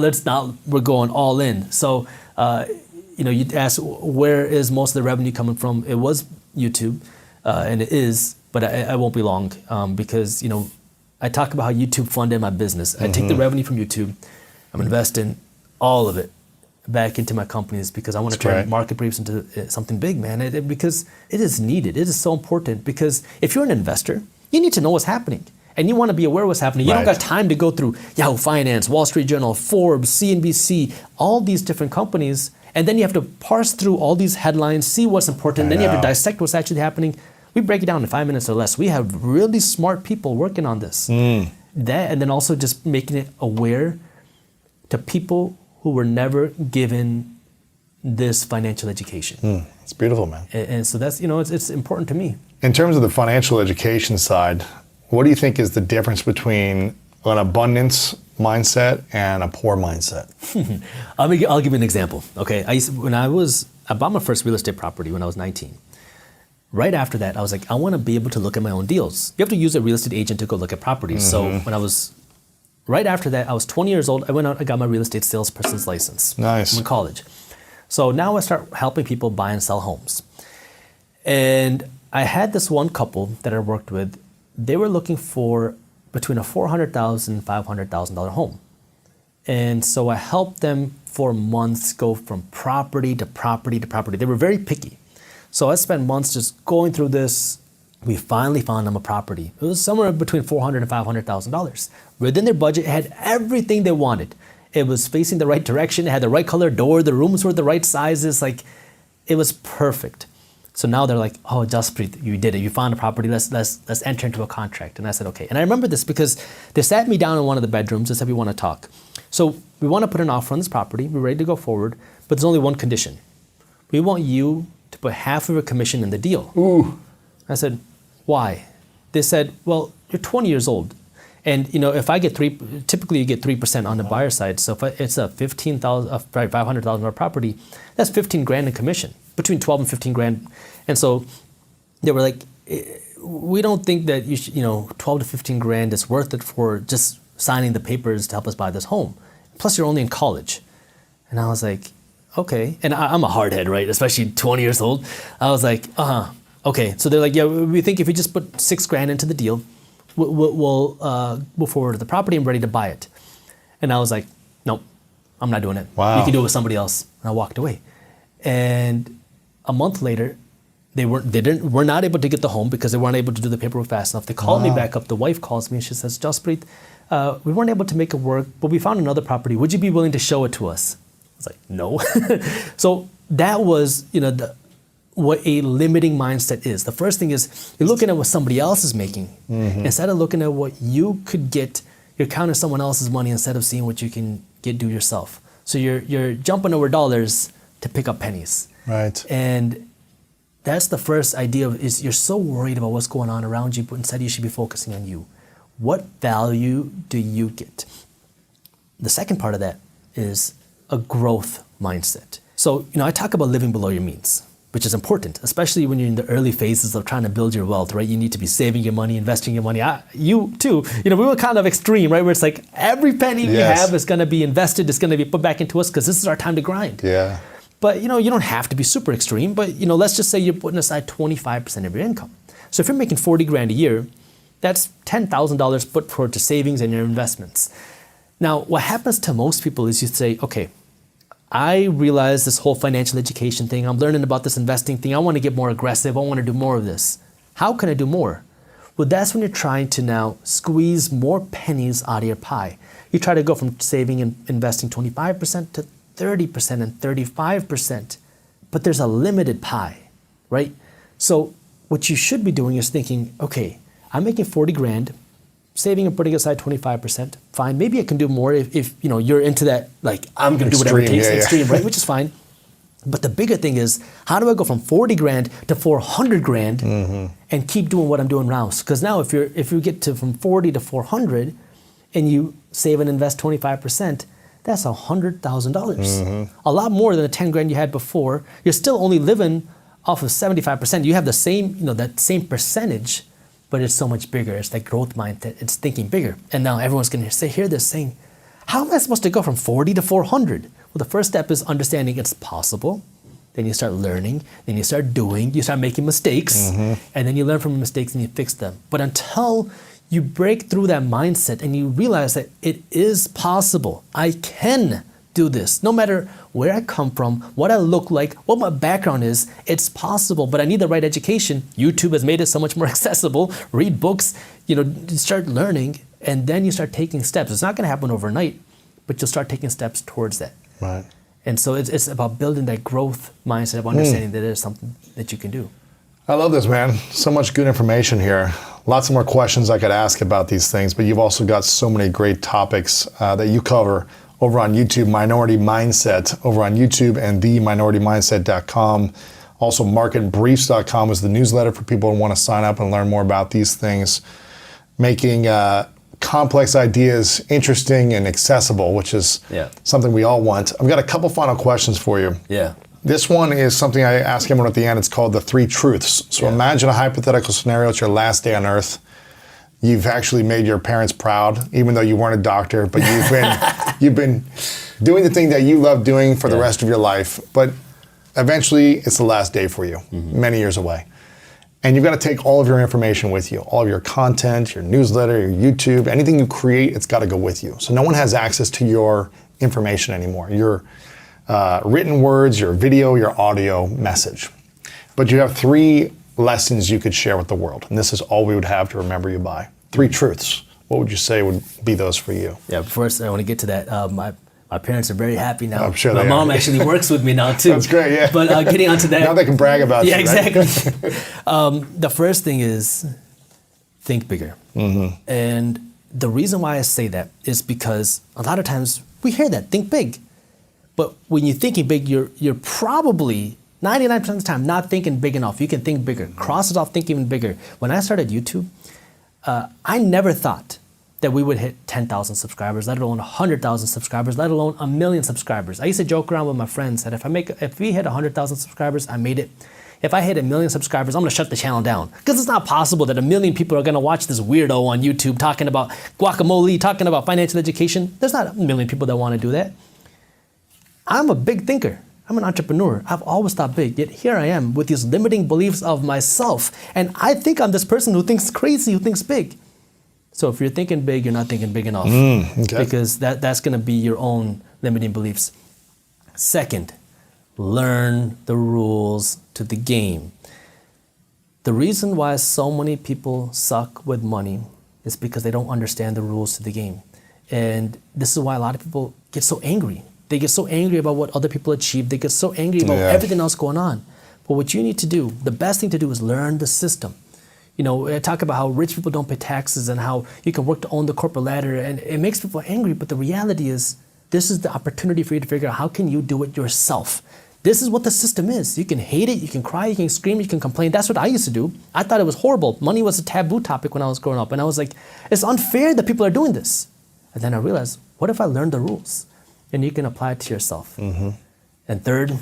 we're going all in. So, you'd ask, where is most of the revenue coming from? It was YouTube, and it is, but I won't be long because, I talk about how YouTube funded my business. I take the revenue from YouTube, I'm investing all of it back into my companies because I want to That's turn right. market briefs into something big, man. Because it is needed. It is so important because if you're an investor, you need to know what's happening. And you want to be aware of what's happening. You Right. don't got time to go through Yahoo Finance, Wall Street Journal, Forbes, CNBC, all these different companies. And then you have to parse through all these headlines, see what's important. Then you have to know. dissect what's actually happening. We break it down in 5 minutes or less. We have really smart people working on this. That, and then also just making it aware to people who were never given this financial education. It's beautiful, man. And so that's, it's important to me. In terms of the financial education side, what do you think is the difference between an abundance mindset and a poor mindset? I'll give you an example. Okay, I bought my first real estate property when I was 19. Right after that, I was like, I want to be able to look at my own deals. You have to use a real estate agent to go look at properties. So right after that, I was 20 years old. I went out, I got my real estate salesperson's license. Nice. I'm in college. So now I start helping people buy and sell homes. And I had this one couple that I worked with. They were looking for between a $400,000 and $500,000 home. And so I helped them for months go from property to property to property. They were very picky. So I spent months just going through this. We finally found them a property. It was somewhere between $400,000 and $500,000. Within their budget, it had everything they wanted. It was facing the right direction. It had the right color door. The rooms were the right sizes. It was perfect. So now they're like, oh, Jaspreet, you did it. You found a property. Let's enter into a contract. And I said, okay. And I remember this because they sat me down in one of the bedrooms and said, we want to talk. So we want to put an offer on this property. We're ready to go forward. But there's only one condition. We want you to put half of your commission in the deal. Ooh. I said, why? They said, well, you're 20 years old. And if I get typically you get 3% on the buyer side. So if it's a $500,000 property, that's 15 grand in commission, between 12 and 15 grand. And so they were like, we don't think that 12 to 15 grand is worth it for just signing the papers to help us buy this home. Plus you're only in college. And I was like, okay. And I'm a hardhead, right? Especially 20 years old. I was like, okay. So they're like, yeah, we think if you just put 6 grand into the deal, we'll move forward to the property and ready to buy it. And I was like, nope, I'm not doing it. Wow. You can do it with somebody else. And I walked away. And a month later, were not able to get the home because they weren't able to do the paperwork fast enough. They called me back up. The wife calls me and she says, Jaspreet, we weren't able to make it work, but we found another property. Would you be willing to show it to us? I was like, no. So that was, what a limiting mindset is. The first thing is you're looking at what somebody else is making. Instead of looking at what you could get, you're counting someone else's money instead of seeing what you can do yourself. So you're jumping over dollars to pick up pennies. Right. And that's the first idea is you're so worried about what's going on around you, but instead you should be focusing on you. What value do you get? The second part of that is a growth mindset. So, I talk about living below your means, which is important, especially when you're in the early phases of trying to build your wealth, right? You need to be saving your money, investing your money. You too, we were kind of extreme, right? Where it's like every penny we Yes. have is going to be invested, it's going to be put back into us because this is our time to grind. Yeah. But you don't have to be super extreme, but let's just say you're putting aside 25% of your income. So if you're making 40 grand a year, that's $10,000 put toward your savings and your investments. Now, what happens to most people is you say, okay, I realize this whole financial education thing, I'm learning about this investing thing, I want to get more aggressive, I want to do more of this. How can I do more? Well, that's when you're trying to now squeeze more pennies out of your pie. You try to go from saving and investing 25% to 30% and 35%, but there's a limited pie, right? So what you should be doing is thinking, okay, I'm making 40 grand, saving and putting aside 25%, fine. Maybe I can do more if you're into that, like I'm gonna do whatever it takes, extreme, right? Which is fine. But the bigger thing is, how do I go from 40 grand to 400 grand and keep doing what I'm doing now? Because now if you get to from 40 to 400 and you save and invest 25%, that's $100,000. A lot more than the 10 grand you had before. You're still only living off of 75%. You have the same, that same percentage, but it's so much bigger. It's like growth mindset. It's thinking bigger. And now everyone's going to hear this saying, how am I supposed to go from 40 to 400? Well, the first step is understanding it's possible. Then you start learning. Then you start doing. You start making mistakes. And then you learn from your mistakes and you fix them. But until you break through that mindset and you realize that it is possible, I can do this. No matter where I come from, what I look like, what my background is, it's possible, but I need the right education. YouTube has made it so much more accessible. Read books, start learning, and then you start taking steps. It's not gonna happen overnight, but you'll start taking steps towards that. Right. And so it's about building that growth mindset of understanding that it is something that you can do. I love this, man. So much good information here. Lots of more questions I could ask about these things, but you've also got so many great topics that you cover over on YouTube, Minority Mindset, over on YouTube and theminoritymindset.com. Also, marketbriefs.com is the newsletter for people who want to sign up and learn more about these things. Making complex ideas interesting and accessible, which is something we all want. I've got a couple final questions for you. Yeah. This one is something I ask everyone at the end. It's called the 3 truths. So imagine a hypothetical scenario. It's your last day on earth. You've actually made your parents proud, even though you weren't a doctor, but you've been doing the thing that you love doing for the rest of your life. But eventually, it's the last day for you, many years away. And you've got to take all of your information with you, all of your content, your newsletter, your YouTube, anything you create, it's got to go with you. So no one has access to your information anymore. Your written words, your video, your audio message. But you have 3 lessons you could share with the world. And this is all we would have to remember you by. 3 truths. What would you say would be those for you? Yeah, first I want to get to that. My parents are very happy now. I'm sure my mom actually works with me now too. That's great, yeah. But getting onto that. Now they can brag about you, Yeah, exactly. Right? The first thing is think bigger. And the reason why I say that is because a lot of times we hear that, think big. But when you're thinking big, you're probably 99% of the time not thinking big enough. You can think bigger. Cross it off, think even bigger. When I started YouTube, I never thought that we would hit 10,000 subscribers, let alone 100,000 subscribers, let alone 1 million subscribers. I used to joke around with my friends that if we hit 100,000 subscribers, I made it. If I hit 1 million subscribers, I'm gonna shut the channel down. Because it's not possible that 1 million people are gonna watch this weirdo on YouTube talking about guacamole, talking about financial education. There's not 1 million people that wanna do that. I'm a big thinker. I'm an entrepreneur. I've always thought big, yet here I am with these limiting beliefs of myself. And I think I'm this person who thinks crazy, who thinks big. So if you're thinking big, you're not thinking big enough. Because that's gonna be your own limiting beliefs. Second, learn the rules to the game. The reason why so many people suck with money is because they don't understand the rules to the game. And this is why a lot of people get so angry. They get so angry about what other people achieve. They get so angry about everything else going on. But what you need to do, the best thing to do is learn the system. I talk about how rich people don't pay taxes and how you can work to own the corporate ladder, and it makes people angry. But the reality is, this is the opportunity for you to figure out how can you do it yourself. This is what the system is. You can hate it, you can cry, you can scream, you can complain. That's what I used to do. I thought it was horrible. Money was a taboo topic when I was growing up. And I was like, it's unfair that people are doing this. And then I realized, what if I learned the rules? And you can apply it to yourself. And third,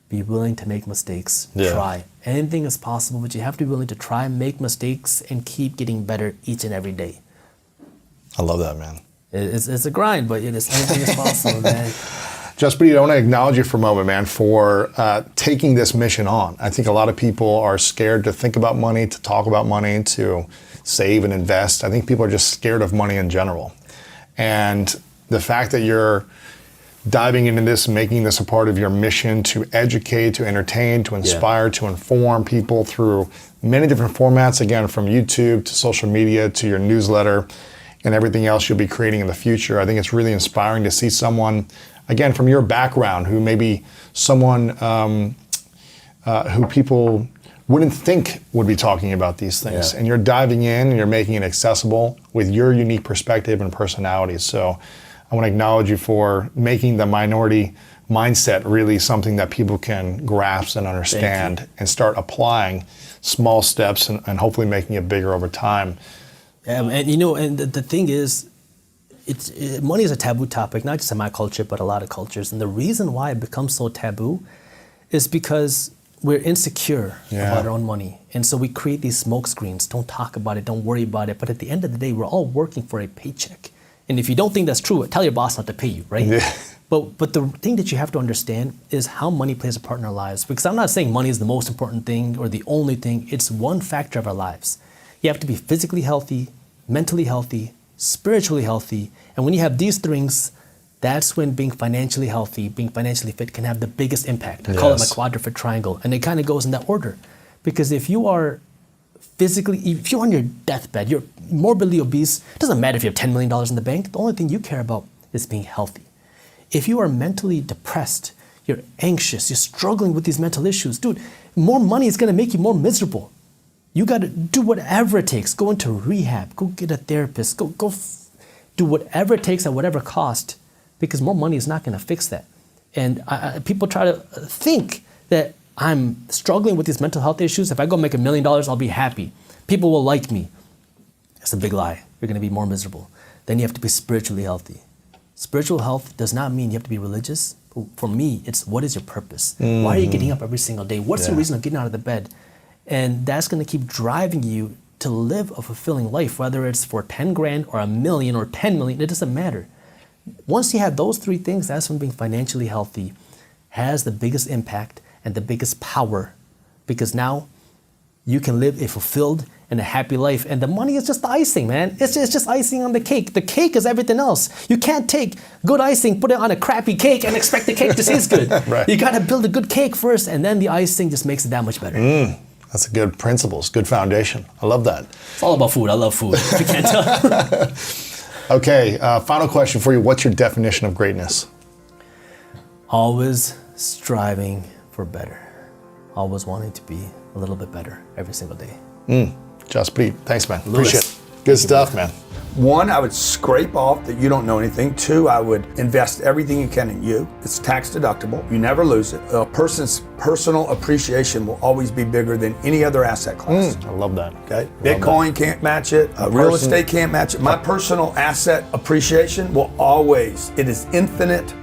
be willing to make mistakes. Try. Anything is possible, but you have to be willing to try, make mistakes, and keep getting better each and every day. I love that, man. It's a grind, but anything is possible, man. Jaspreet, I want to acknowledge you for a moment, man, for taking this mission on. I think a lot of people are scared to think about money, to talk about money, to save and invest. I think people are just scared of money in general. And the fact that you're diving into this, making this a part of your mission to educate, to entertain, to inspire, to inform people through many different formats, again, from YouTube to social media to your newsletter and everything else you'll be creating in the future. I think it's really inspiring to see someone, again, from your background, who maybe someone who people wouldn't think would be talking about these things. Yeah. And you're diving in and you're making it accessible with your unique perspective and personality. So I want to acknowledge you for making the minority mindset really something that people can grasp and understand and start applying small steps and hopefully making it bigger over time. And you know, and the thing is, money is a taboo topic, not just in my culture, but a lot of cultures. And the reason why it becomes so taboo is because we're insecure about our own money. And so we create these smoke screens. Don't talk about it, don't worry about it. But at the end of the day, we're all working for a paycheck. And if you don't think that's true, tell your boss not to pay you, right? Yeah. But the thing that you have to understand is how money plays a part in our lives. Because I'm not saying money is the most important thing or the only thing. It's one factor of our lives. You have to be physically healthy, mentally healthy, spiritually healthy. And when you have these things, that's when being financially healthy, being financially fit can have the biggest impact. I call it my quadruped triangle. And it kind of goes in that order. Because if you are if you're on your deathbed, you're morbidly obese, it doesn't matter if you have $10 million in the bank. The only thing you care about is being healthy. If you are mentally depressed, you're anxious, you're struggling with these mental issues, dude, more money is gonna make you more miserable. You gotta do whatever it takes. Go into rehab, go get a therapist, do whatever it takes at whatever cost, because more money is not gonna fix that. And people try to think that I'm struggling with these mental health issues. If I go make $1 million, I'll be happy. People will like me. It's a big lie. You're gonna be more miserable. Then you have to be spiritually healthy. Spiritual health does not mean you have to be religious. For me, it's what is your purpose? Why are you getting up every single day? What's the reason of getting out of the bed? And that's gonna keep driving you to live a fulfilling life, whether it's for 10 grand or $1 million or 10 million, it doesn't matter. Once you have those three things, that's when being financially healthy has the biggest impact and the biggest power, because now you can live a fulfilled and a happy life. And the money is just the icing, man. It's just icing on the cake. The cake is everything else. You can't take good icing, put it on a crappy cake and expect the cake to taste good. Right. You gotta build a good cake first, and then the icing just makes it that much better. That's a good principles, good foundation. I love that. It's all about food. I love food, if you can't tell. Okay, final question for you. What's your definition of greatness? Always striving for better. Always wanting to be a little bit better every single day. Jaspreet, thanks, man. Lewis. Appreciate it. Good stuff, man. One, I would scrape off that you don't know anything. Two, I would invest everything you can in you. It's tax deductible. You never lose it. A person's personal appreciation will always be bigger than any other asset class. I love that. Okay, Bitcoin can't match it. Real estate can't match it. My personal asset appreciation will always, it is infinite